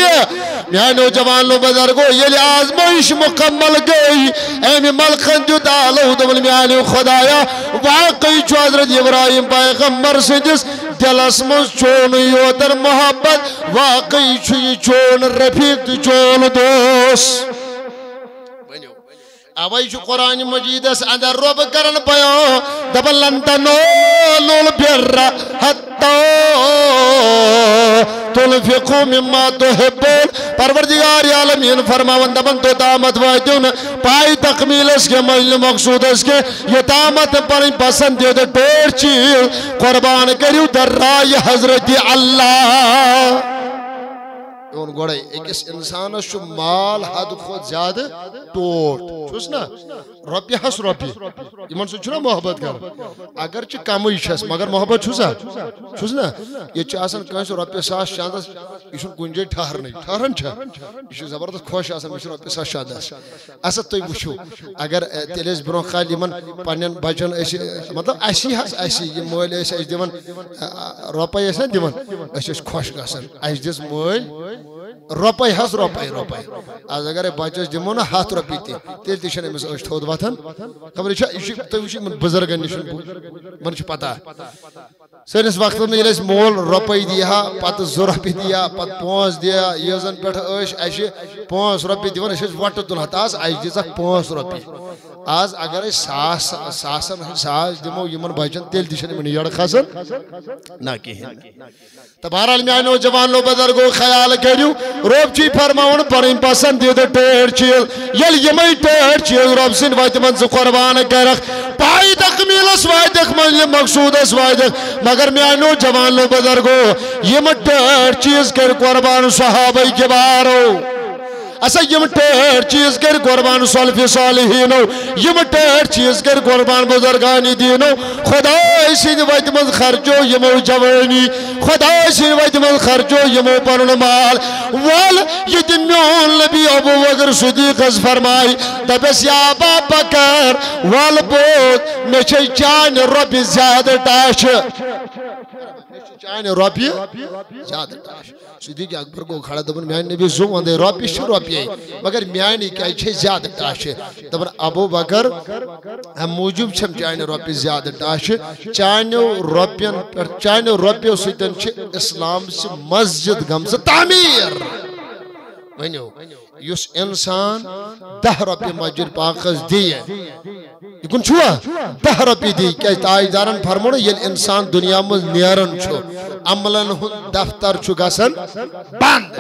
میانو جوانو بزرگو یہ آزمائش مکمل گئی ایمی ملکن جو دالو دبن میانو خدایا واقعی چو حضرت ابراہیم پیغمبر سے جس دلس مز چون یوتر محبت واقعی چو یہ چون رفیق چون دوست اوائی چو قرآن مجید اس اندر رب کرن پیو دبن لن تنولو البر حتی تنفقو مما تحبون پروردگار عالمین فرماون دبن تو دامت وائدون پائی تکمیل اس کے مجل مقصود اس کے یہ دامت پر پسند دیو دے دور چیل قربان کریو در رائے حضرت اللہ اون گوڑے ایک اس انسان شو مال حد خود زیادہ ٹوٹ چھوس نا روپی حس روپی ایمان سے چھونا محبت کر اگرچہ کمی چھس مگر محبت چھوسا چھوس نا یہ چھو آسان کہیں سے روپی ساس شاندس ایشون کنجے ٹھہر نہیں ٹھہرن چھا ایشون زبردست خوش آسان ایشون روپی ساس شاندس ایسا توی وچھو اگر تیلیز برون خیال ایمان پانین بچن ایسی مطلب ایسی حس ایسی یہ مویل ایسی ایسی دیون روپی ایسی دیون ایسی خوش گاسن ایسی دیس مویل روپی حس روپی از اگر بچس دمو نا 7 روپی تیل تیشن امس اشت ہود واتن خبر چھا توی من بزرگن نشن من چھ پتہ سنس وقت میں یہ مول روپی دیا پتہ 2 روپی دیا پتہ 5 دیا یہ زن پہ اش 5 روپی دیون اش وٹ تن ہتاس اش دیا 5 روپی آز اگر ساسن دمو یمن بچن تیل تیشن من یڑ کھسن نہ کہین تبارال میانو جوانو بزرگو خیال کریو روب چی فرماؤن پر ان پسند دیو دے ٹیر چیل یل یمی ٹیر چیل روب سن وائد من سے قربان کرخ پائی تکمیل اس وائدک مجل مقصود اس وائدک مگر میانو جوانو بزرگو یم ٹیر چیز کر قربان صحابہ کے بارو اسا یم ٹیر چیز کر قربان صلف صالحینو یم ٹیر چیز کر قربان بزرگانی دینو خدا اسی وقت من خرچو یمو جوانی خدا اسی وقت من خرچو یمو پرن مال وال یہ دمیون نبی ابو بکر صدیق از فرمائی دبس یا ابا بکر وال بود میچے چان ربی زیادہ ٹاش چان ربی زیادہ ٹاش صدیق اکبر کو کھڑا دبن میان نبی زوم اندے ربی شو ربی مگر میانی کیا چھے زیادہ ٹاش دبن ابو بکر ہم موجب چھم چان ربی زیادہ ٹاش چانو ربیو سیتن چھے اسلام سے مسجد گم سے تعمیر ونیو یس انسان 10 روپی مسجد پاکز دیئے یکن چھوا 10 روپی دی کیا تاجدارن فرمونا یہ انسان دنیا میں نیرن چھو عملن دفتر چھو گسن بند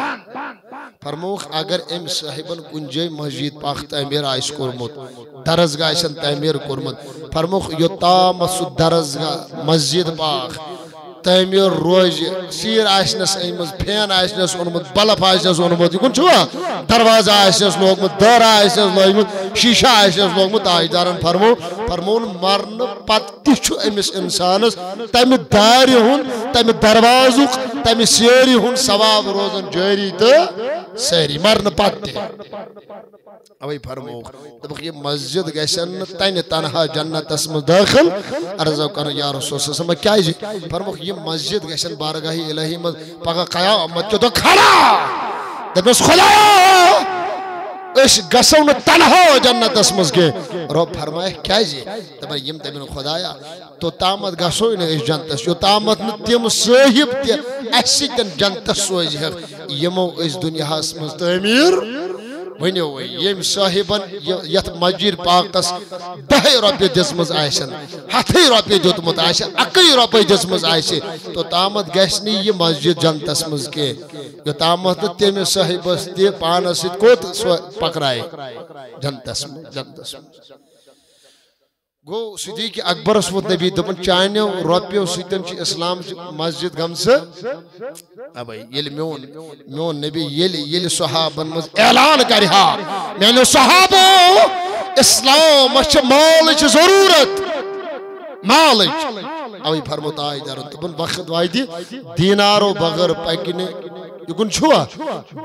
فرموخ اگر ام صاحبن کنجے مسجد پاک تعمیر آئیس کرمت درزگاہ ایسن تعمیر کرمت فرموخ یوتام سو درزگاہ مسجد پاک تعمیر روز سیر آئسنس ایمز پھین آئسنس انمت بلف آئسنس انمت یکن چھوا دروازہ آئسنس لوگمت دور آئسنس لوگمت شیشہ آئسنس لوگمت آئیدارن فرمون مرن پتی چھو امس انسانس تیمی داری ہون تیمی دروازک تیمی سیری ہون ثواب روزن جاری تو سیری مرن پتی اوی فرموک دبخ یہ مسجد گیسن تین تنہا جنت اسم داخل ارزو کرن یا رسول صلی اللہ علیہ وسلم کیا جی فرموک یہ مسجد گیسن بارگاہی الہی مز پاکا قیامت کے تو کھڑا دبس خدا اس گسو نہ تنہا جنت اسمز کے رب فرمائے کیا جی دبا یم تمن خدایا تو تامت گسو نہ اس جنت جو تامت نہ تم صاحب تہ اسی تن جنت سوز یمو اس دنیا اسمز تعمیر ونیو یم صاحبن یت مسجد پاکس 10 رۄپیہِ دِژمٕژ آسن 10 رۄپیہِ دیُتمُت آسہِ 1 رۄپیہِ دِژمٕژ آسہِ تو تامت گژھِ نہٕ یہِ مسجد جنتس منٛز کینٛہہ یوتامتھ نہٕ تٔمِس صاحبس تہِ پانس سۭتۍ کوٚت سۄ پکرایہِ جنتس منٛز گو صدیق اکبرس ووت نبی دپن چانیو رۄپیو سۭتۍ چھِ اسلام مسجد گٔمژٕ ابے ییٚلہِ میون نبی ییٚلہِ صحابن منٛز اعلان کرِ ہا میانیو صحابو اسلامس چھِ مالٕچ ضروٗرت مالٕچ اوے فرمو تاجدارن دوٚپُن وقت واتہِ دیٖنارو بغٲر پکہِ نہٕ یِکُن چھُوا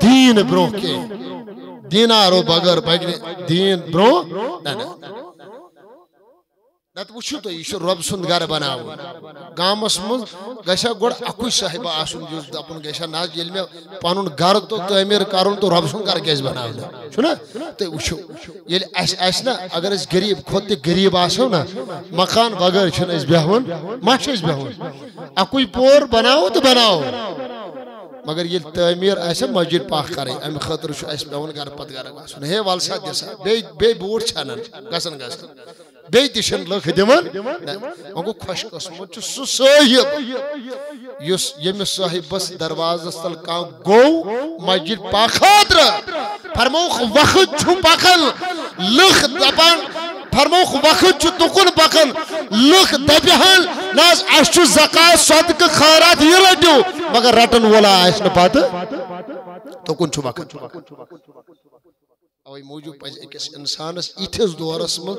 دیٖن برٛونٛہہ کینٛہہ دیٖنارو بغٲر پکہِ نہٕ دیٖن برٛونٛہہ نہ نت وچھو تو یہ رب سند گھر بناو گامس من گھا گوڑ اکوئی صاحب آسن جس دپن گھا نا یل میں پنن گھر تو تعمیر کرن تو رب سند گھر کیس بناو چھنا تو وچھو یل اس نا اگر اس غریب خود تہ غریب آسو نا مکان بغیر چھن اس بیہون ما چھ اس بیہون اکوئی پور بناو تو بناو مگر یہ تعمیر ایسے مسجد پاک کرے ام خاطر چھ اس بیہون گھر پت گھر گژھن ہے والسا دسا بے بوٹ چھنن گژھن بے تشن لکھ دمان مگو خوش قسمت سہ صاحب یمس صاحبس دروازس تل کان گو مسجد پاک خاطر فرموخ وقت چھو پکن لکھ دپان فرموخ وقت چھو تکن پکن لکھ دپہن ناز اس چھو زکات صدقہ خیرات یہ رٹو مگر رٹن والا اس نہ پات تکن چھو وقت اوے موجود پز اکس انسانس اتھس دورس من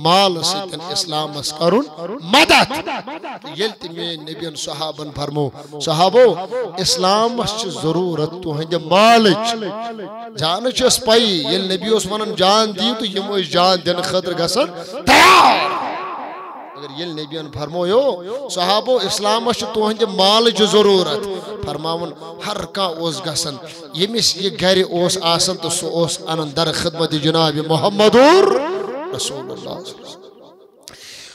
مال سۭتۍ اسلامس کرن مدد یل تہ میٲنۍ نبین صحابن فرمو صحابو اسلامس چھ ضرورت تہنٛدِ مالٕچ جانٕچ ٲس پایی ییٚلہِ نبی اوس ونان جان دِیِو تہٕ یِم ٲسۍ جان دِنہٕ خٲطرٕ گژھان تیار اگر یل نبیان فرمویو صحابو اسلامس چھ تہنٛدِ مالٕچ ضرورت فرماون ہر کانٛہہ اوس گژھان ییٚمِس یہِ گرِ اوس آسان تہٕ سُہ اوس انان در خدمت جناب محمد رسول اللہ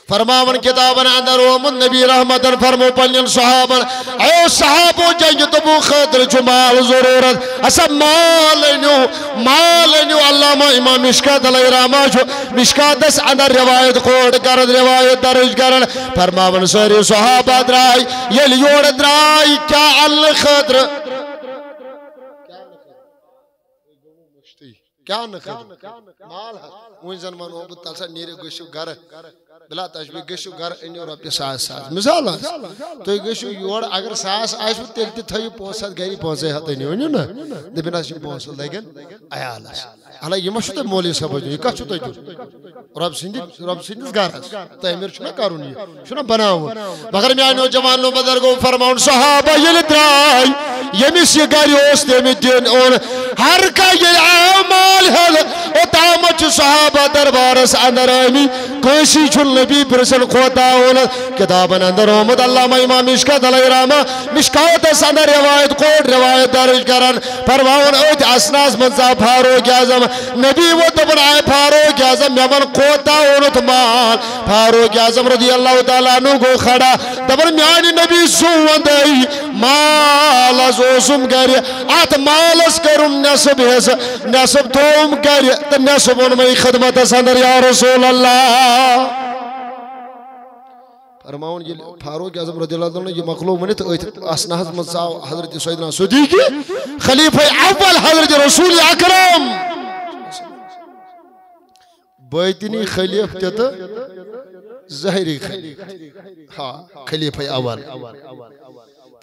فرماون کتابن اندر اومد نبی رحمتن فرمو پنین صحابن اے صحابو جنگ تبوک خاطر چھ مال ضرورت اسا مال انیو علامہ امام مشکات علیہ رحمہ چھو مشکاتس اندر روایت کوٹ کرد روایت درج کرن فرماون ساری صحابہ درائی یل یوڑ درائی کیا اللہ خاطر کیا نخد مال ہے وہیں زنمان محبت تلسا نیرے گوشو گھر بلا تشبیح گوشو گھر انیو رپی ساس مثال ہے تو گوشو یوڑ اگر ساس آئیشو تیلتی تھایو پونسات گھری پونسے ہاتے نہیں ہونیو نا دبینا شو پونسل لیکن آیال ہے حالا یہ مشو تے مولی صاحب جو یہ کچھ تے جو رب سندس گھر ہے تعمیر چھنا کارون یہ چھنا بناو مگر میں آئینو جوانو بدر گو فرماؤن صحابہ یہ لدرائی یمیس یہ گھری ہوستے میں دین اور ہر کا یہ اعمال ہے او تامچ صحابہ دربارس اندر آمی کوئی چھل نبی پرسن خوتا ہونا کتابن اندر اومد علامہ امام مشکات علیہ رحمہ مشکات اس اندر روایت کوٹ روایت درج کرن فرماؤن اوٹ اسناس منزا فاروق اعظم نبی وہ دبن آئے فاروق اعظم میمن خوتا ہونت مال فاروق اعظم رضی اللہ تعالیٰ عنہ کو کھڑا دبن میانی نبی سوون دائی مال از اوسم گری آت مال اس کرم نصب ہے نصب توم گری نصب ان میں خدمت سندر یا رسول اللہ فرماؤن یہ فاروق اعظم رضی اللہ عنہ یہ مخلوق منت اسناحت مصاو حضرت سیدنا صدیقی خلیفہ اول حضرت رسول اکرم بیتنی خلیف تیتا ظاہری خلیف ہاں خلیفہ اول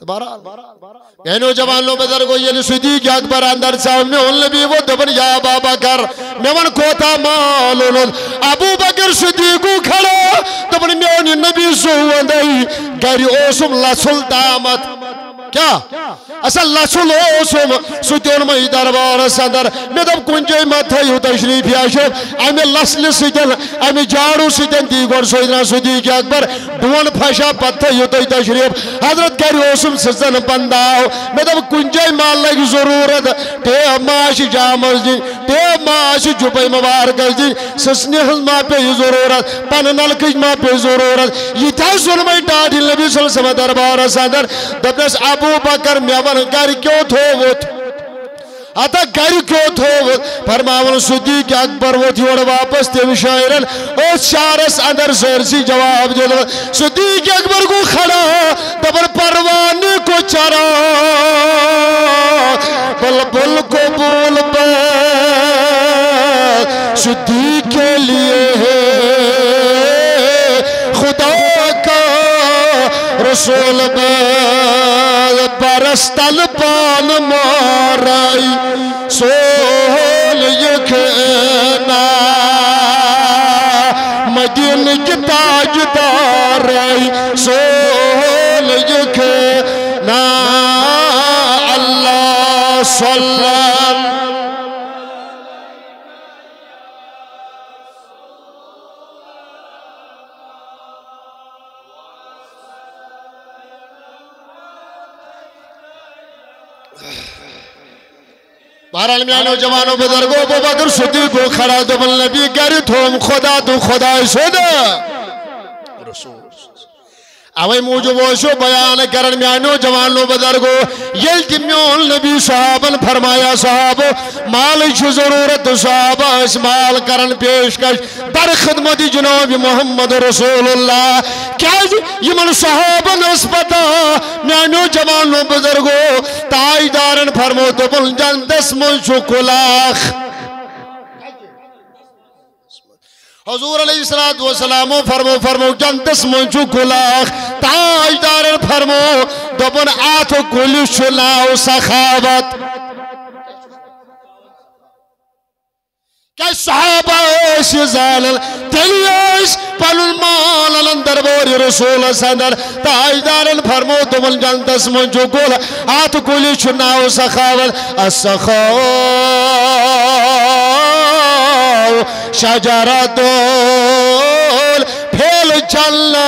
اینو جوانو بزرگو یہ صدیق اکبر اندر سامنے ان نبی وہ دبن یا ابا بکر میں من کوتا مالون ابو بکر صدیقو کھڑا دبن میں نبی سوون دائی گھری اوسم لسل دامت کیا اصل لسل اوسم ستیون میں دربار صدر میں دب کنجے متھائیو تشریف یاشب امی لسل سجن امی جاڑو سجن دیگر سیدنا صدیق اکبر دون پھشا پتھائیو تشریف حضرت گھری اوسم سزن بنداو میں دب کنجے مال لگی ضرورت تے ماش جامل جی ٹیب ما جبے مبارک دی سسنی ہز ما پہ ضرورت پن نلکج ما پہ ضرورت یہ تھا ظلم ڈاڈی نبی صلی اللہ علیہ وسلم دربار صدر دپنس ابو بکر میں ون گر کیوں تھوت اتا گر کیوں تھوت فرماون صدیق اکبر ووت یور واپس تم شاعرن اس شہرس اندر سرسی جواب دل صدیق اکبر کو کھڑا دبر پروانے کو چرا بلبل کو بول پہ صدیق کے لیے خدا کا رسول برستل پان مارائی سول یکھنا مدین کی تاجدار آئی سول یکھنا اللہ صلی اللہ بہرحال میانو جوانو بزرگو ابو بکر صدیق کو کھڑا تو بل نبی گر تھوم خدا تو خدا شد رسول اوے موجب وشو بیان کرن میانو جوانو بزرگو یل تمیون نبی صحابن فرمایا صحابو مال چھ ضرورت صحابہ اس مال کرن پیشکش در خدمت جناب محمد رسول اللہ کیا یمن صحابن اس پتا میانو جوانو بزرگو تاجدارن فرمو تو بل جندس من چھ کلاخ حضور علیہ السلام فرمو جندس منچو کلاخ تاجدار فرمو دبن آتو کلش لاو سخاوت کہ صحابہ ایش زالل تلیش پل المال اندر بوری رسول صدر تاجدار فرمو دبن جندس منچو کلاخ آتو کلش لاو سخاوت شجرہ دول پھیل چلنا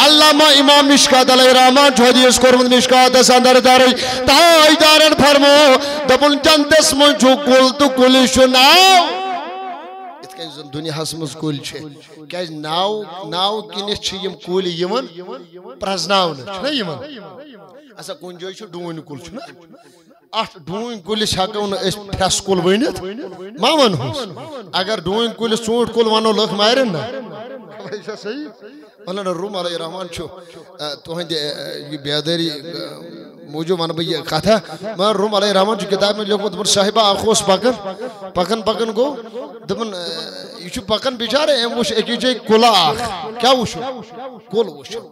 علامہ امام مشکات علیہ رحمان جو حدیث کرمد مشکات اندر داری تاجدارن فرمو دبن جندس من جو کل تو کلی شناو اتکا دنیا حسمز کل چھے کیا ناو کنیس چھے یم کلی یمن پرزناون چھنا یمن ایسا کنجوئی چھو ڈون کل چھنا اٹھ ڈون کلس ہکو اس پھرس کل ونت ما ونہوس اگر ڈون کلس ژوٗنٛٹھ کل ونو لکھ مارن نا اللہ روم علیہ رحمان چھو تہند یہ بیادری موجود ون بہ کتھا مگر روم علیہ رحمان چھو کتاب میں لیکھمت دپن صاحبہ اکھ اوس پکن گو دپن یہ پکن بچارے ام وچھ اکی جاے کلا اکھ کیا وچھو کل وچھو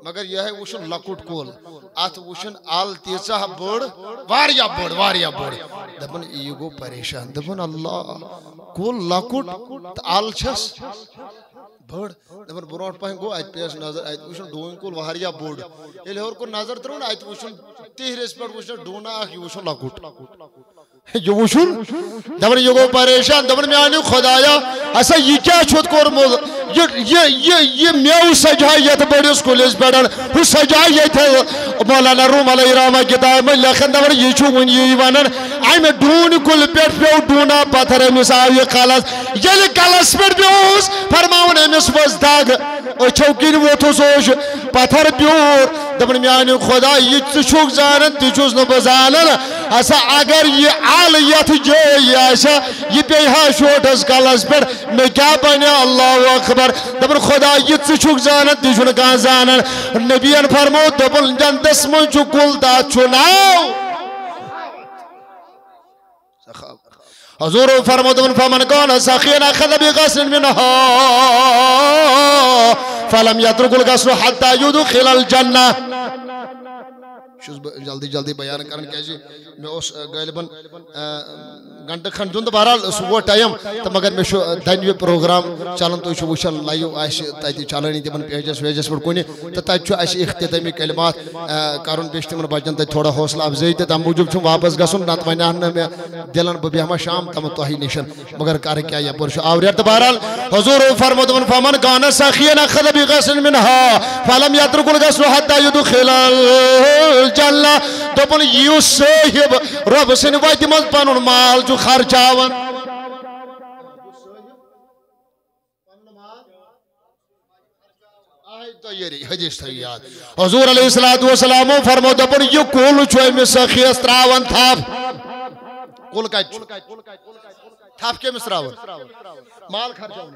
مگر یہ ہے وشن لکوٹ کول آت وشن آل تیسا بڑ واریا بڑ دبن یہ گو پریشان دبن اللہ کول لکوٹ آل چھس بڑ دبن برونٹ پہن گو آیت پیس نظر آیت وشن ڈوئن کول واریا بڑ یہ لہور کو نظر ترون آیت وشن تیہرس پر وشن ڈونا آخ یہ وشن لکوٹ جو وشن دبن یہ گو پریشان دبن میں آنی خدایا ایسا یہ کیا چھوٹ کورمول یہ میو سجائیت بڑیس کلیس بیڑن ہو سجائیت ہے مولانا روم علیہ رحمہ کتاب میں لکھن دور یہ چھوڑ یہ ونن آئی میں ڈون کل پیٹ پیو ڈونا پتھر امیس آئی کالس یلی کالس پیٹ پیوس فرماؤن امیس وزداگ چوکین ووتو سوش پتھر پیور دبن میانی خدا یہ تشوک زانن تشوز نبزانن ایسا اگر یہ آلیت جائی ایسا یہ پیہا شوٹس کالس پیٹ میں کیا بنے اللہ اکبر دبن خدا یہ تشوک زانن تشون کان زانن نبیان فرمو دبن جندس من چو کل دا چناو حضور فرمو دبن فمن کون سخین اخذ بغسل منها فلم يترك الغسل حتى يدخل الجنة جلدی بیان کرن کیجی میں اس غالباً گھنٹہ کھنڈ دن تو بہرحال صبح ٹائم تو مگر میں دنوی پروگرام چلن تو وچھن لائیو تتی چلانی تمن پیجس ویجس پہ کن تو تب اختتامی کلمات کرن بیش تمن بچن تک تھوڑا حوصلہ افزائی تو تم موجود واپس گھن نت ون مے دلن بہ بیہما شام تم تہ نشن مگر کر کیا یپر آوریار تو بہرحال حضور فرمو دپن فمن کان سخین اخذ بغسل منها فلم يترك الغسل حتى يدخل الجنة دپن یو صاحب رب سن وتہ مز پنن مال چھ خرچاون حدیث تھا یاد حضور علیہ السلام فرمو دپن یہ کل چھ امس سخیس تراون تھپ کل کت تھپ کمس تراون مال خرچاون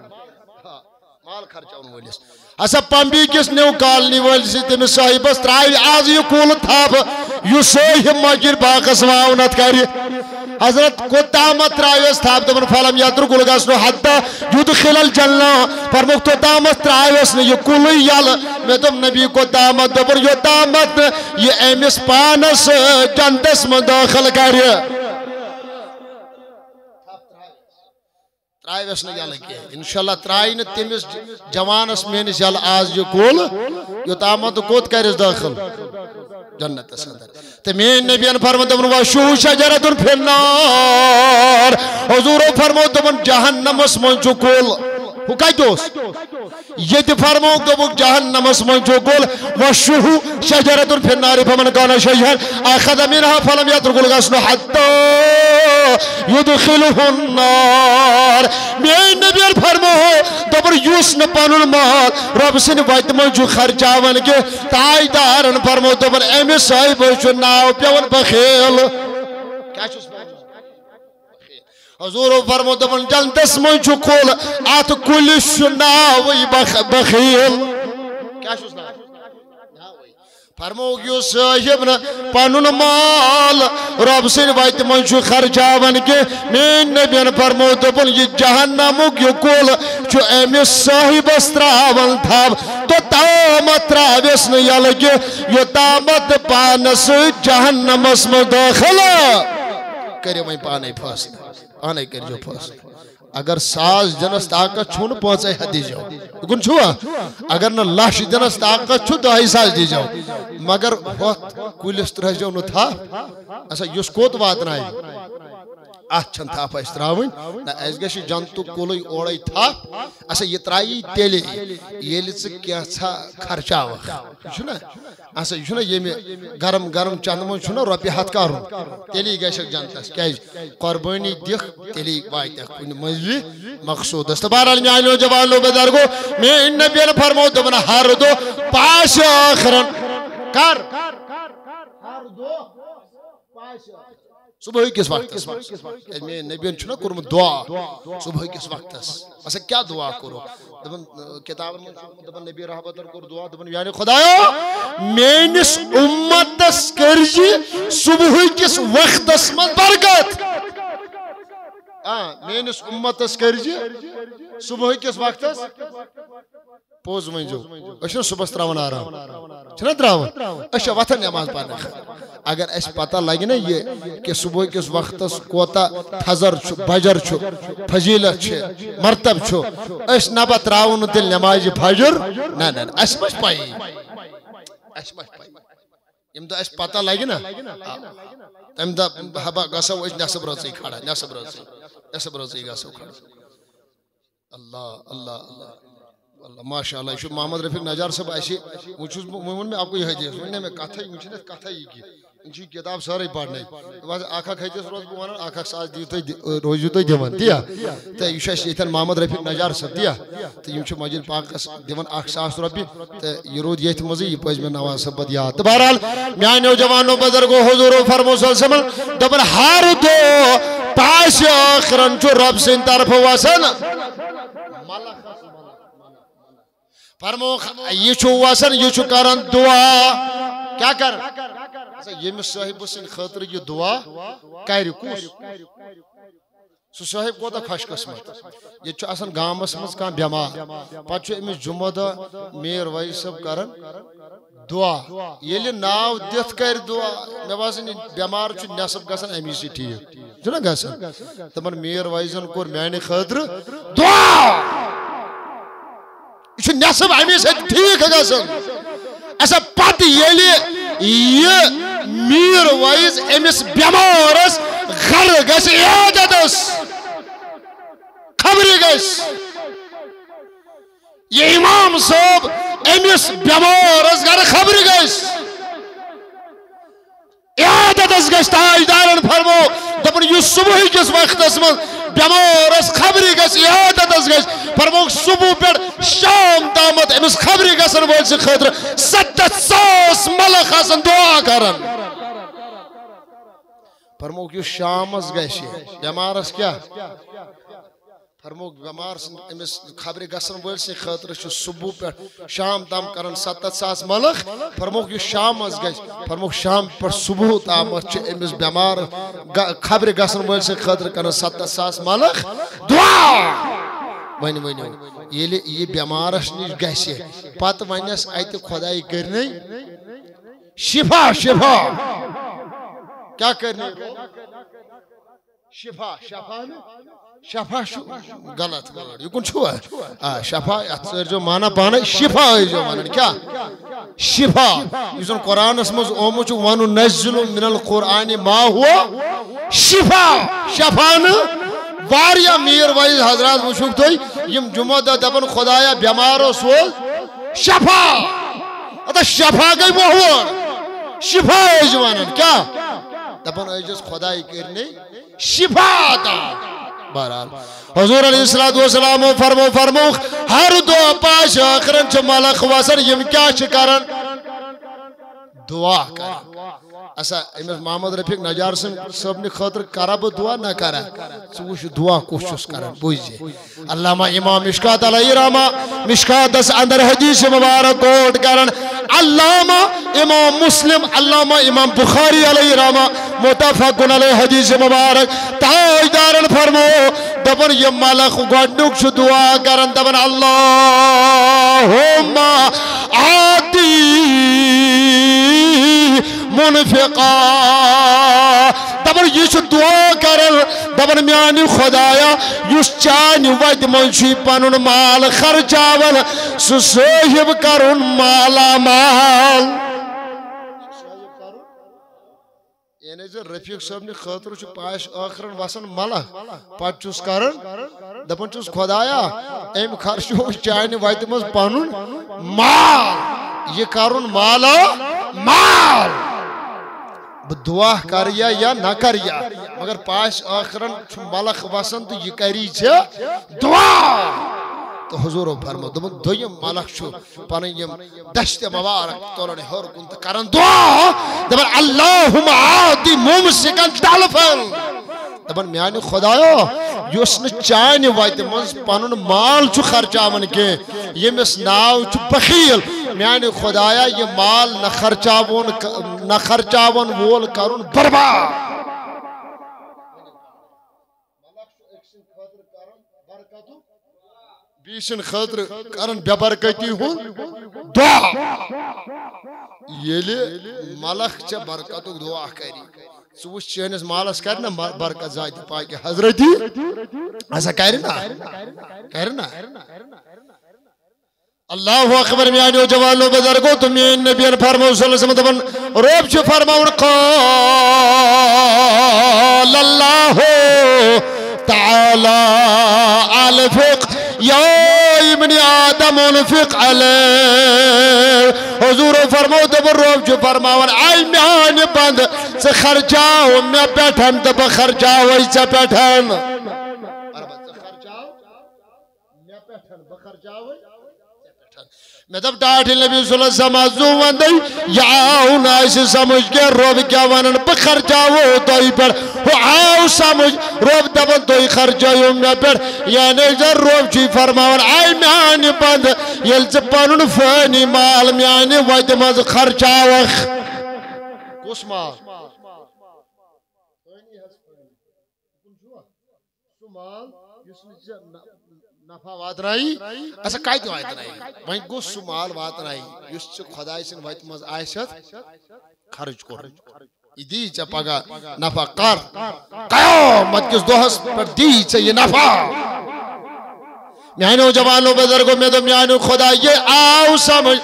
مال خرچاون ولس اسا پمبی کس نیو کالنی ولس تمس صاحبس تراوی آز یہ کل تھپ یہ صاحب مگر باقس واونت کر حضرت کوتامت تراویس تھپ دپن فلم یاتر کل گسنو حتی یدخل الجنہ فرموک توتامت تراویس نے یہ کل یل میں دم نبی کوتامت دپن یوتامت یہ امس پانس جنتس میں داخل کر تراویس نے یل کیا انشاءاللہ ترائی نے تمس جوانس مینس یل آز یہ کل یوتامت کوت کرس داخل جنت صدر تمین نبیان فرمود دمن وشو شجرت فی النار حضور فرمود دمن جہنم اسمن چکول ہو کئی دوست یہ تی فرمود دمن جہنم اسمن چکول وشو شجرت فی النار فمن کانا شیئن اخذ منها فلم یترکل غسن حتی یدخلہ النار مین نبیان فرمود دمن یوسن پانون مال رب سن ویتمن جو خرچاون کے تائی دارن فرمود دمن امی صاحب چو ناو پیون بخیل کیا چوز حضور فرمود دمن جلدس من چو کل آت کلش ناوی بخیل کیا چوز ناوی فرموگ یو صاحب نا پانون مال رب سن ویت من چو خرچاون کے مین نبیان فرمود دمن یہ جہنمک یہ کل چو امی صاحب استراون تھاب تو تامت راویس نے یلگی یہ تامت پانس جہنم اسم داخل کرے میں پانے پھاسد پانے کر جو پھاسد اگر ساز جنس طاقت چھو نا پہنچے حدی جاؤ کن چھوا اگر نا لاش جنس طاقت چھو تو ہی ساز دی جاؤ مگر وقت کلست رہ جاؤ نو تھا ایسا یس کوت واتنا ہے اچھن تھا پا استراوین نا ایس گشی جانتو کولی اوڑای تھا ایسا یہ ترائی تیلی یہ لیچ کیا تھا خرچا وقت چھونا ایسا چھونا یہ میں گرم گرم چاندمون چھونا روپی ہاتھ کارون تیلی گشک جانتا ہے کیا قربانی دیکھ تیلی بائی تک کنی مجلی مقصود استبار المیانو جوانو بدرگو میں ان نبیان فرمو دو بنا ہر دو پاس آخرن کر ہر دو پاس آخرن صبح کس وقت میں نبیان چھنا کرم دعا صبح کس وقت اسے کیا دعا کرو دبن کتاب دبن نبی رحمت کر دعا دبن یعنی خدایا مینس امتس کرجی صبح کس وقت من برکت مینس امتس کرجی صبح کس وقت پوز میں جو اشنا صبح تراون آرام چھنا تراون اشنا وطن نماز پانا اگر اس پتہ لگی نا یہ کہ صبح کس وقت کوتا فجر چھو بجر چھو فضیلت چھے مرتب چھو اس نبا تراون دل نماز فجر نا نا اس مش پائی اس مش پائی یم دا اس پتہ لگی نا ام دا حبا گسو اس نصب رضی کھڑا نصب رضی گسو کھڑا اللہ اللہ اللہ اللہ ماشاءاللہ یہ محمد رفیق نجار صاحب ایسی مومن میں آپ کو یہ حدیث انہیں میں کتھا ہی کی انچی کتاب سارے پڑھنے آکھا کھائیتیس روز بوانا آکھا ساز روزیو تو دیوان دیا تو یہ شاید ایتھن محمد رفیق نجار صاحب دیا تو یہ چھو مجید پاک دیوان آکھ ساس ربی تو یہ رود یہ مزی یہ پوز میں نواز صاحب دیا تو بہرحال میاں نوجوانوں بزرگو حضور و فرمو صلی اللہ علیہ وسلم دبن ہر دو پاس آخرن چو رب سے طرف واسن فرمو یہ چھو واسن یہ چھو کرن دعا کیا کرن یہ میں صاحب حسین خاطر یہ دعا کہری کس سو صاحب کو تا خوش قسمت یہ چھو اصلا گامس مز کان بیمار پچھو امیس جمعہ دا میر وائی سب کرن دعا یہ لئے ناو دیت کر دعا میں باسن بیمار چھو نصب گسن امیسی ٹھیک جو نا گسن تمن میر وائی زن کور میں خاطر دعا یہ نصب امیسی ٹھیک گسن ایسا پاتی یہ لئے یہ میر وائز امیس بیمارس غر گس عیادتس خبری گس یہ امام صاحب امیس بیمارس غر خبری گس گژھِ تاجدارن فرمو دپن یُس صبح کس وقتس من بیمارس خبری گژھِ عیادتس گژھِ فرموک صبح پٮ۪ٹھ شام تامت أمس خبری گژھن وٲلۍ سٕنٛدِ خٲطرٕ 700,000 ملک آسن دعا کران فرموک یُس شامس گژھِ بیمارس کیا فرموک بیمار أمس خبری گژھن وٲلۍ سٕنٛدِ خٲطرٕ چھُ صبح پٮ۪ٹھ شام تام کران 700,000 ملک فرموک یُس شامس گژھِ فرموک شام پٮ۪ٹھ صبح تامت چھِ أمس بیمار خبری گژھن وٲلۍ سٕنٛدِ خٲطرٕ کران 700,000 ملک دعا ون ؤنِو ییٚلہِ یہِ بیمارس نِش گژھِ پتہٕ ونٮ۪س اتہِ خۄداے کٔرنَے شفا شفا کیا کرنے شفا شفا شفا غلط غلط یہ کن چھوا شفا جو مانا پانا شفا جو مانا کیا شفا یہ قرآن اسمز اومچ وانو نزل من القرآن ما ہوا شفا شفان واریا میر وائز حضرات وشوک توی یم جمعہ دا دبن خدایا بیمارو سوز شفا اتا شفا گئی محور شفا جوانن کیا دبن ایجز خدای کرنے شفا دا بہرحال حضور علیہ السلام فرمو ہر دعا پاش آخرن چھ ملک واسر یم کیا چکرن دعا کرن اسا امس محمد رفیق نجار صاحب نے خاطر کرا بہ دعا نہ کرا سوش دعا کوشش کرن بوجھے علامہ امام مشکات علیہ رحمہ مشکات دس اندر حدیث مبارک کوٹ کرن علامہ امام مسلم علامہ امام بخاری علیہ رحمہ متفق علیہ حدیث مبارک تاجدارن فرمو دبن یہ ملک گوڈنک چھ دعا کرن دبن اللہم آتی منفقا دبن یہ چھ دعا کرن دبن میانی خدایا یس چانی وید منشی پنن مال خرچاون سو صاحب کرن مالا مال یعنی جو رفیق صاحب نے خاطر چھ پاش آخرن واسن ملا پت چس کرن دپن چس خدایا ایم خرچو چانی وید مز پنن مال یہ کرن مالا مال دعا کریا یا نہ کریا مگر پاش آخرن چھ ملک واسن تو یہ کری چھ دعا تو حضور فرمو دبن دویم ملک چھو پنیم دشت مبارک تولن ہر کن کرن دعا دبن اللہم آدی ممسکن تلفن دبن میانی خدایا یوسن چانی وائد منز پنن مال چھو خرچاون کے یمس ناو چھو بخیل میانی خدایا یہ مال نہ خرچاون وول کرن برباد بیشن خاطر کرن ببرکتی ہون دعا یلی ملک چا برکتو دعا کری سوش چینس مالس کرنا برکت زائد پاکی حضرتی ایسا کرنا اللہ اکبر میانی و جوانو بزرگو تمہیں نبی فرمو صلی اللہ علیہ وسلم روب چو فرمون قال اللہ تعالی الفق یا ابن آدم انفق علیہ حضور فرمو دبر روب جو فرماون آئی میان بند سے خرچاو میں پیٹھن دب خرچاو ایسا پیٹھن میں دب ڈاٹھ نبی صلی اللہ علیہ وسلم آزو وندی یا آؤ نائسی سمجھ کے روب کیا ونن بخرچاو دوئی پر وہ آؤ سمجھ روب دبن دوئی خرچاو میں پر یعنی جر روب چی فرماون آئی میانی بند یلچ پانون فانی مال میانی وید مز خرچاوخ کس مال نفع واتنائی ایسا کائیت واتنائی وہیں گو سمال واتنائی یس چک خدای سن وائت مز آئیشت خرج کر دی چا پاگا نفع کر قیامت کس دوہس پر دی چا یہ نفع میانو جوانو بزرگو میں دو میانو خدا یہ آؤ سمجھ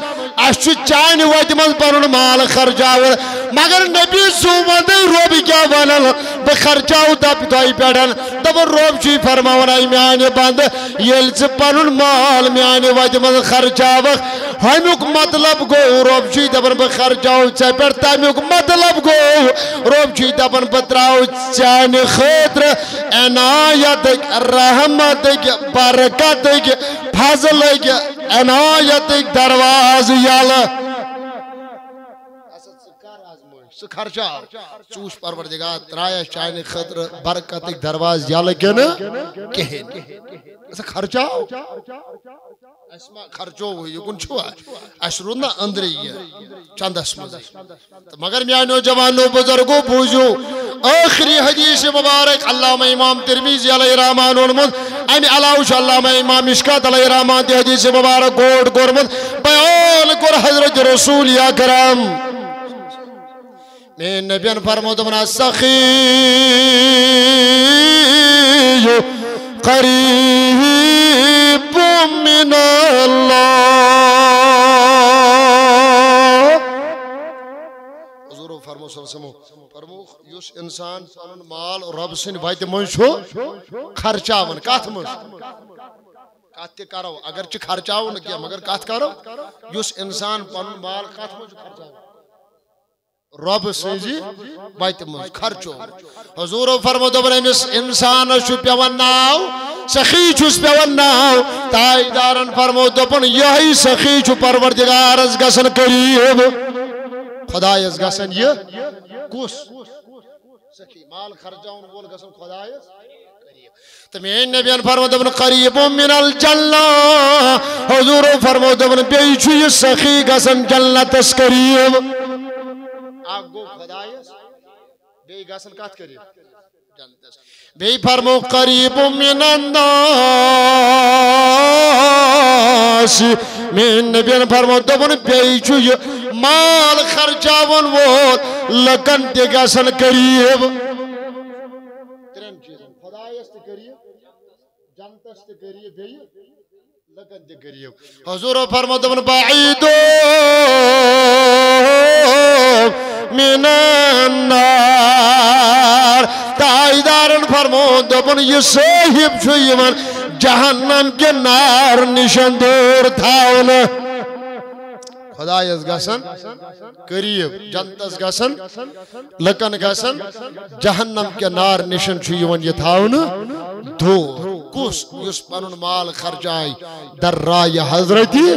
اشو چانی وائت مز پرون مال خرجاور مگر نبی سومن روبی کیا ون ونن بخرچاو دائی پیڑن دبن روب چی فرماون ای میانی بند یلز پنن مال میانی وجہ من خرچاوخ ہمیک مطلب گو روب چی دبن بخرچاو چی پیڑ تامیک مطلب گو روب چی دبن بتراو چانی خطر عنایتک رحمتک برکتک فضلک عنایتک دروازی یالا خرچہ چوش پروردگار ترایا چاہنے خطر برکتک درواز یالا کہنا کہن ایسا خرچہ اسما خرچو ہوئی یکن چھوا اشرونا اندری چند اسمزی مگر میانو جوانو بزرگو بوجو آخری حدیث مبارک علامہ امام ترمیزی علیہ رحمان ونمد امی علاوش علامہ امام مشکات علیہ رحمان دی حدیث مبارک گوڑ گورمد بیان گر حضرت رسول یا کرام میں نبیان فرمود من السخی قریب من اللہ حضور فرمو صلی اللہ علیہ وسلم فرمو یس انسان پانن مال رب سن وائد منشو خرچاون کات منشو کات تے کرو اگرچہ خرچاون کیا مگر کات کرو یس انسان پانن مال کات منشو خرچاون رب سیزی بایت مز خرچو حضور فرمود برمس انسان شو پیون ناو سخی چوس پیون ناو تائیدارن فرمود دپن یہی سخی چو پروردگار از گسن قریب خدای از گسن یہ کس سخی مال خرچاون بول گسن خدای تمہیں نبیان فرمود دپن قریب من الجنہ حضور فرمود دپن بیچو یہ سخی گسن جنت اس قریب آگو خدایس بے گاسن کات کری بے فرمو قریب من الناس من نبیان فرمو دبن بیچو مال خرچاون ووت لکن تے گاسن قریب ترین چیزن خدایس تے قریب جنتس تے قریب بے لکن تے قریب حضور فرمو دبن بعیدو من النار تائیدارن فرمود دپن یہ صاحب چھو یمن جہنم کے نار نشن دور تھاون خدایس گسن قریب جنتس گسن لکن گسن جہنم کے نار نشن چھو یمن یہ تھاون دور کس یس پنن مال خرچائی در رائے حضرتی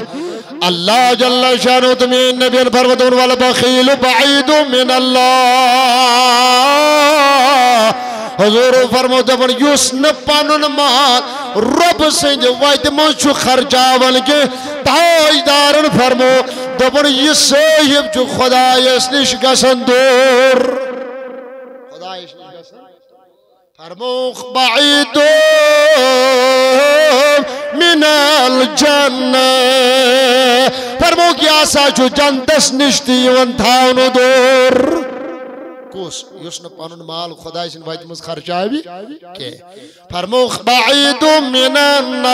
اللہ جل شانو تمہیں نبی فرمودن والا بخیل بعید من اللہ حضور فرمودن یس نپانن مال رب سنج وائد منچو خرچاون کے تائیدارن فرمو دبن یہ صاحب جو خدایس نش گسن دور خدایس نش گسن فرمو بعید من الجنہ فرمو کیا ساچو جنتس نشتی ون تھاونو دور کس یسن پانن مال خدای سن وائد مز خرچائی بھی کہ فرمو بعید من الناس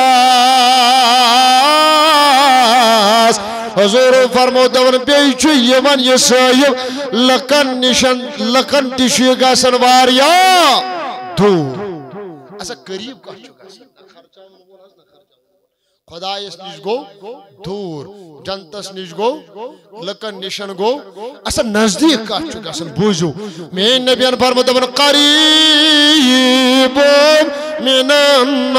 حضور فرمو دون بیچو یمن یہ صاحب لکن تشی گاسن واریا دور ایسا قریب کا چکا خدایس نش گو دور جنتس نش گو لکن نشن گو ایسا نزدیک کا چکا سن بوجو میں نبیان فرمود دون قریب من النار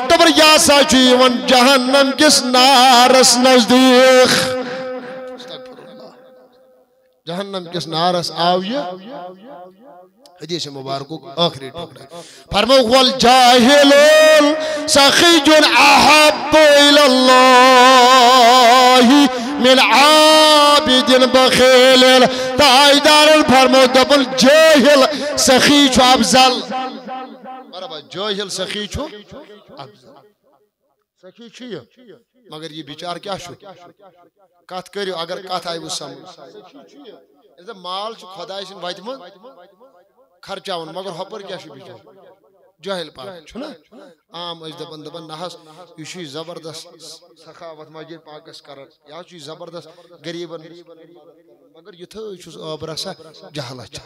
دبر یا ساچی ون جہنم کس نارس نزدیک جہنم کس نارس آویے حدیث مبارکو آخری ٹکڑا فرمو والجاہلون سخیجن احب الاللہ من عابد بخیل تائیدار فرمو دبل جاہل سخیچو افضل جاہل سخیچو افضل سخیچو یہ مگر یہ بیچار کیا شو کات کریو اگر کات آئی وہ سمجھ مال چو خدای سن وائد من خرچاون مگر ہپر کیا شو بیچار جاہل پاک چھنا عام اس دپن نحس یہ زبردست سخاوت مسجد پاکس کران یا زبردست غریبن مگر یہ چھس آب رسا جہالت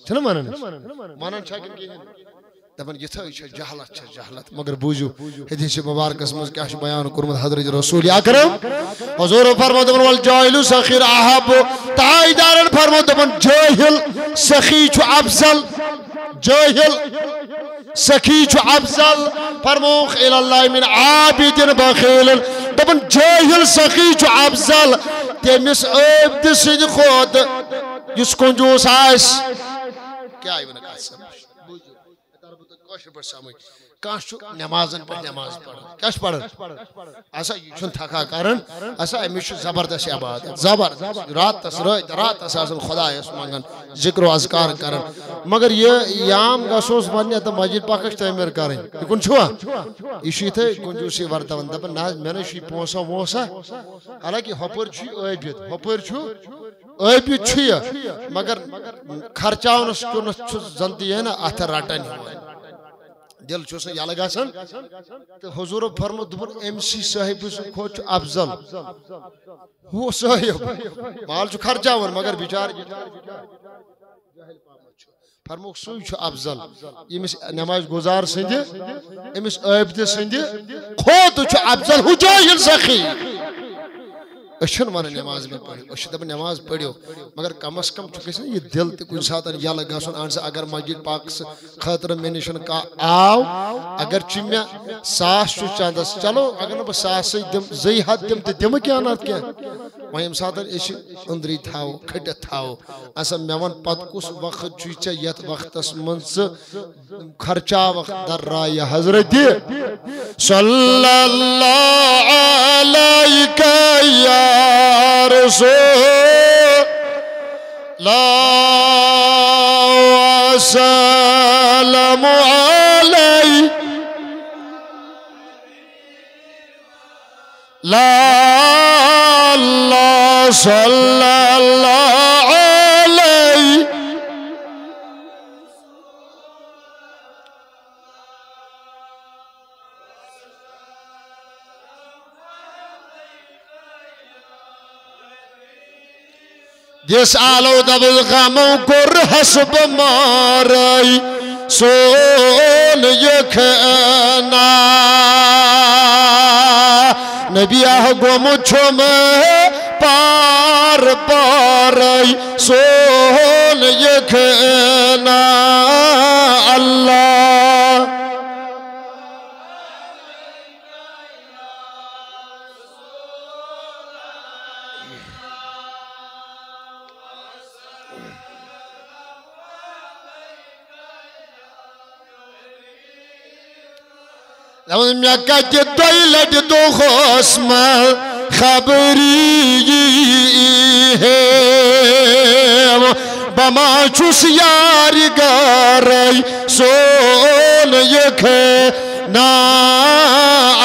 چھنا مانن چھا دپن یہ جہالت جہالت مگر بوزو حدیث مبارکس مز کیا بیان کورمت حضرت رسول اکرم حضور فرمو دپن والجاہل سخیر احب تائیدارن فرمو دپن جاہل سخی چھ افضل جاہل سخی چھ افضل فرموخ الاللہ من عابد بخیل دپن جاہل سخی چھ افضل تیمس عبد سند خود یس کنجوس آس کیا آئی ونکا سمجھ کانچ نمازن پر نماز پڑھن کیا پڑھن ایسا یہ تھکا کرن ایسا امیش زبردست عبادت زبردست رات تس آسن خدا اس منگن ذکر و اذکار کرن مگر یہ یام گسوس ونیا تو مسجد پاکش تعمیر کریں یہ کن چھوا یہ تھے کنجوسی ورتون دپن نہ میں نے پونسا وونسا حالانکہ ہپر چھ عابد ہپر چھ عابد چھ مگر خرچاونس کنس زنتی ہے نا اتھ رٹن دل چھس یل گژھان تو حضور فرمو دپن امسی صاحب کھوت افضل وہ صاحب مال چھ خرچاون مگر بچار فرمو سوی چھ افضل یمس نماز گزار سند امس عابد سند کھوت چھ افضل ہو جاہل سخی اچھن ون نماز میں پڑھو اچھ دپن نماز پڑھو مگر کم از کم چھ یہ دل تہ کن سات یل گھن اہن سا اگر مسجد پاک خاطر مے نش آو اگر چھ 100 چھ چندس چلو اگر بہ 100 دم زی ہتھ دم تہ دم کیا نات کیا وہ یم سات اس اندری تھاو کھٹت تھاو اسا مے ون پت کس وقت چھ یت وقتس من خرچا وقت در رائے حضرت صلی اللہ علیہ یا رسول اللہ وسلم علی لا اللہ صلی اللہ علیہ جس آلو دبل غموں کر حسب مارائی سول یکھنا نبی آگو مجھو میں پار پارائی سول یکھنا اللہ مےٚ کَتہِ دۄیہِ لَٹہِ دۄہَس منٛز خبری ہے بہٕ ما چھُس یارِ گَرَے سون یِکھنا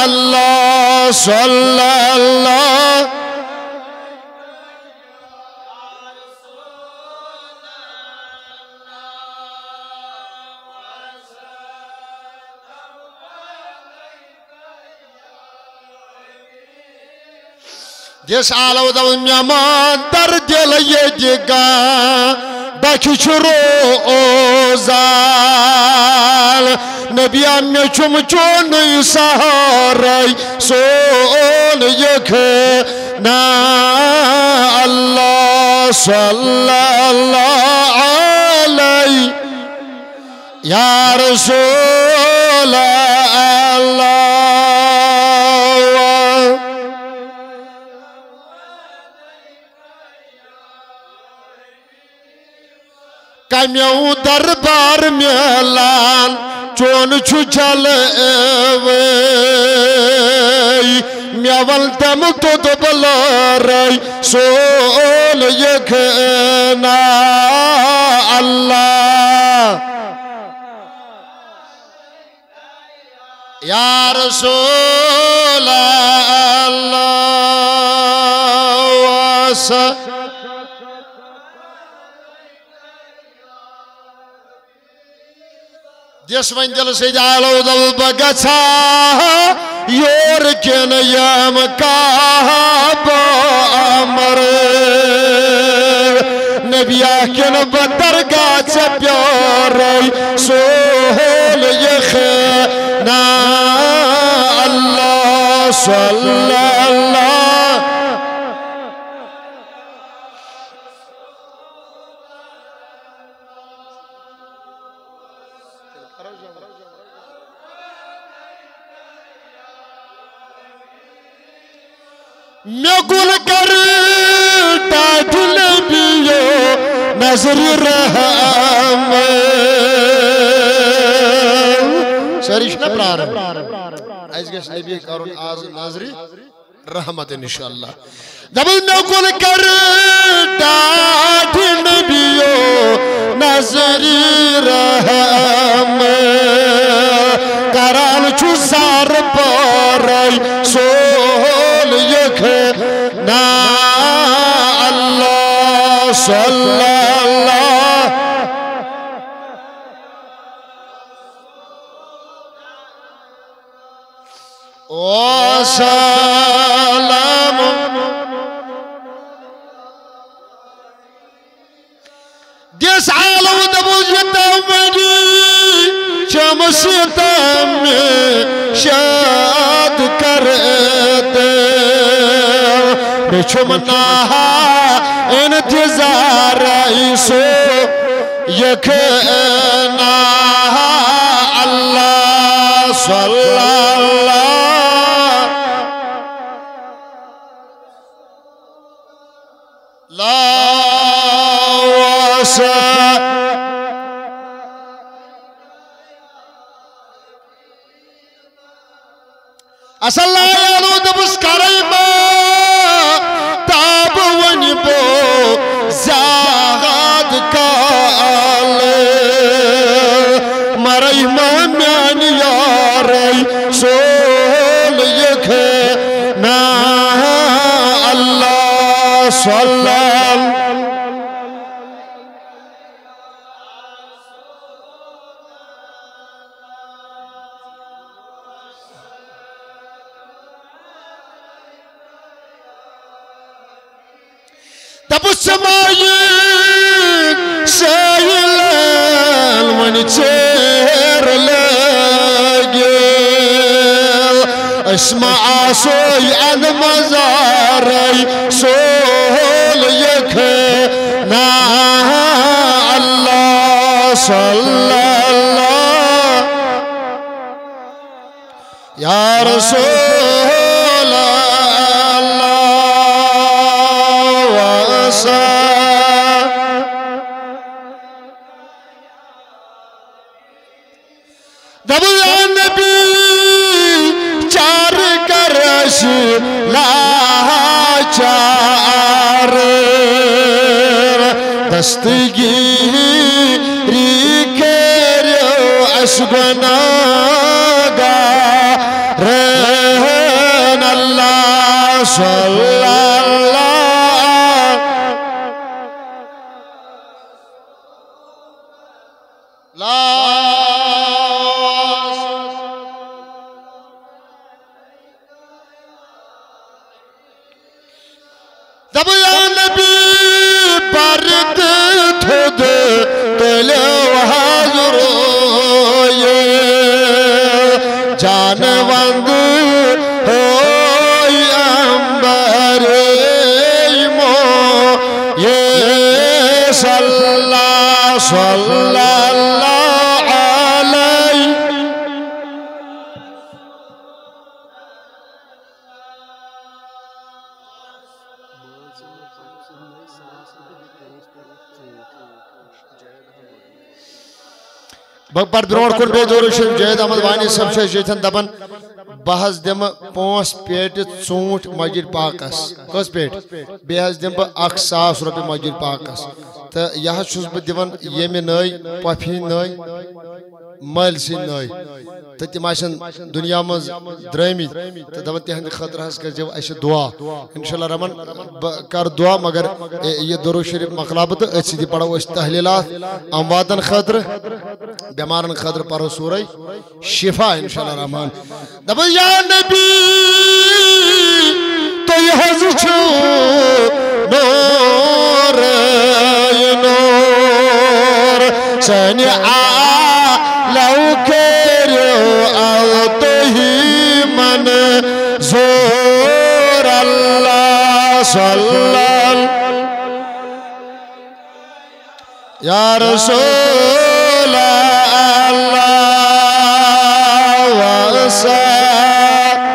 اللہ صلی اللہ جس آلو دو میامان در دل یہ جگہ بچ روزال نبی امی چم چون سہارائی سون یکھنا اللہ صلی اللہ علیہ یا رسول اللہ کمیوں دربار میلان چون چھو چلے میول دم تو دبلارائی سول یکھنا اللہ یا رسول اللہ دس ون دل سید آلو دل بگچا یور کن یم کعب امر نبی کن بدرگاہ چ پیاری سہول یخ نا اللہ صلی اللہ میں گل کر ٹاٹ نبیو نظر رحم سریش نا پرار ایس گیس نبی کرون آز نظری رحمت انشاءاللہ دبل میں گل کر ٹاٹ نبیو نظر رحم کران چھو سار پارائی سول یک نا اللہ صلی اللہ وسلام دیس عالم دبو جتامنی شمس تم شاد کرتے بچمنا انتظار ایسو یکنا اللہ صلی اللہ لا وسلم اصل یالو دبس کرائی با تاب ونی بو زاغاد کالے مرائی مامیان یارائی سول یک نا اللہ صلی اللہ تبو سمائی سیلن ونی چیر لگی اسمع آسوی ان مزاری سول یک نا اللہ صلی اللہ یا رسول دبو یا نبی چار کرش لاچار دستگیری کریو اشگناگا رہن اللہ صلی اللہ لا دبو یا نبی پرد تھود تلو حضروی جانوند ہوئی امبر ایمو یہ صلی اللہ علیہ بڑ برونٹ کن بے دور شریف جید احمد وانی صاحب چھے جیتن دبن بہز دم 5 پیٹ ژوٗنٛٹھۍ مسجد پاکس کس پیٹ بیٚیہِ حظ دِمہٕ بہٕ 1,000 رۄپیہِ مسجد پاکس تو یہ چھس بہ دیوان یمہ نئی پفی نئی مل سی نئی تو تم دنیا مز درمت تو دپان تہند خاطر حس کر اس دعا انشاءاللہ رحمان کر دعا مگر یہ درود شریف مکلا بہ تو اتھ سی پڑھو اس تحلیلات امواتن خاطر بیمارن خاطر پڑھو سورہ شفا انشاءاللہ رحمان دپان یا نبی تو یہ چھو نور نور سنی لو کریو آتہی من زور اللہ صلی اللہ یا رسول اللہ وسلم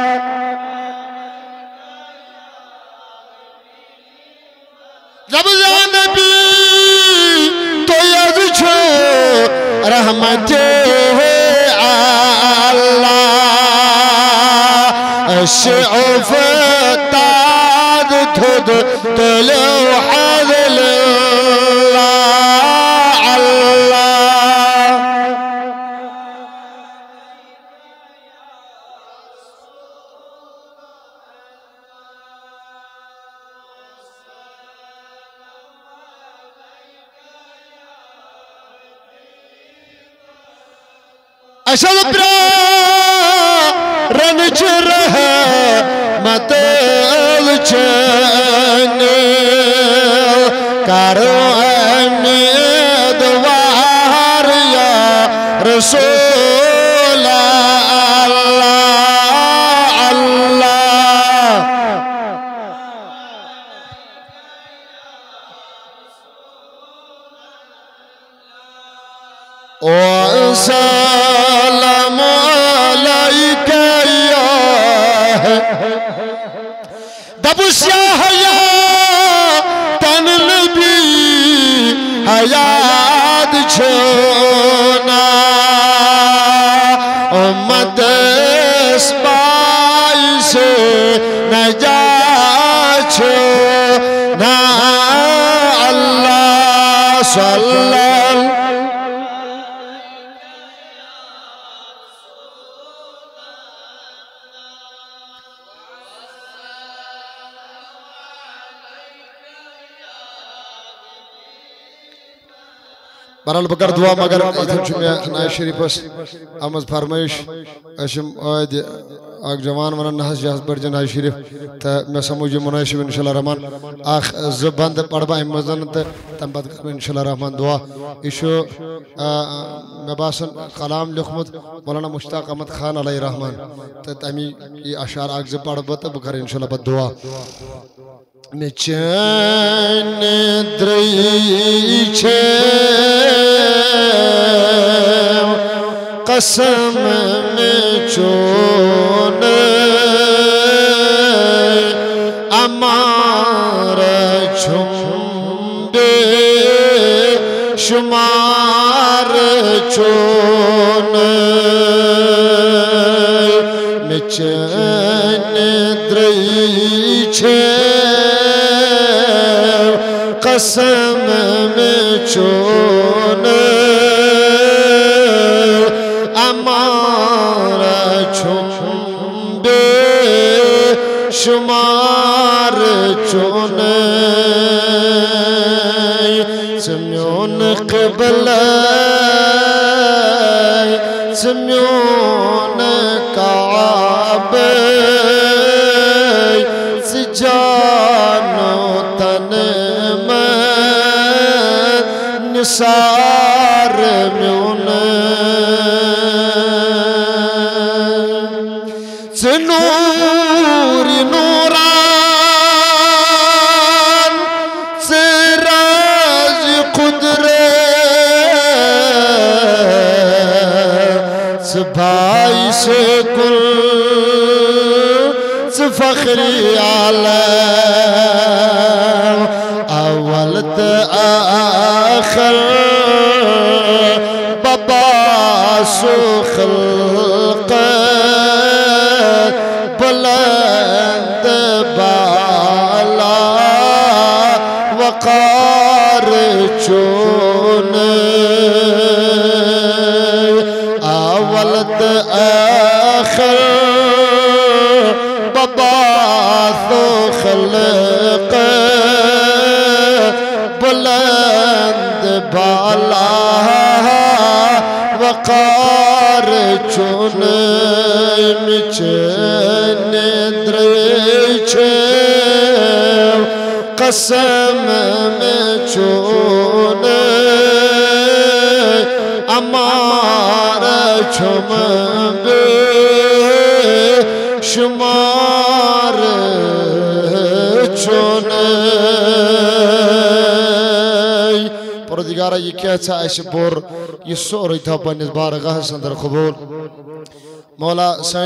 جب یا نبی تو یاد چھو رحمت اللہ شعف تاد تھد تلو حذل اللہ اشد برا رنچ رہے متل چنے کرو امیدوار یا رسول اللہ اللہ وسلام علیک یا دبس یا حیاتن نبی حیات چھونا امت اسپائی سے نجات چھونا اللہ صلی اللہ برحال بکر دعا مگر اتھن چھو میں نائے شریف اس آمز فرمائش اشم آئید آگ جوان ونن نحس جہاز برجن نائے شریف تا میں سموجی منائشب انشاءاللہ رحمان آخ زباند پڑھ با امزن تا تم بات کرم انشاءاللہ رحمان دعا ایشو میں باسن کلام لکھمت مولانا مشتاق احمد خان علیہ رحمان تا تمی یہ اشعار آگ زب پڑھ با تا بکر انشاءاللہ بات دعا میں چین دری چھے قسم میں چون امار چھمبے شمار چون میں چین دری چھے قسم میں چون امارا چھمبے شمار چون سمیون قبل سمیون کعب سجانو تن نثار میون نور نوران سراج قدرت سبھائی سے کل سفخری عالم اول تا آخر بباس و خلق بلند بالا وقار وقار چونن چن درچ قسم میں چون امار چھم بے شمار چون پروردگارہ یہ کیا تھا ایسے پور یہ سوری تھا پنیز بارگاہ سندر قبول مولا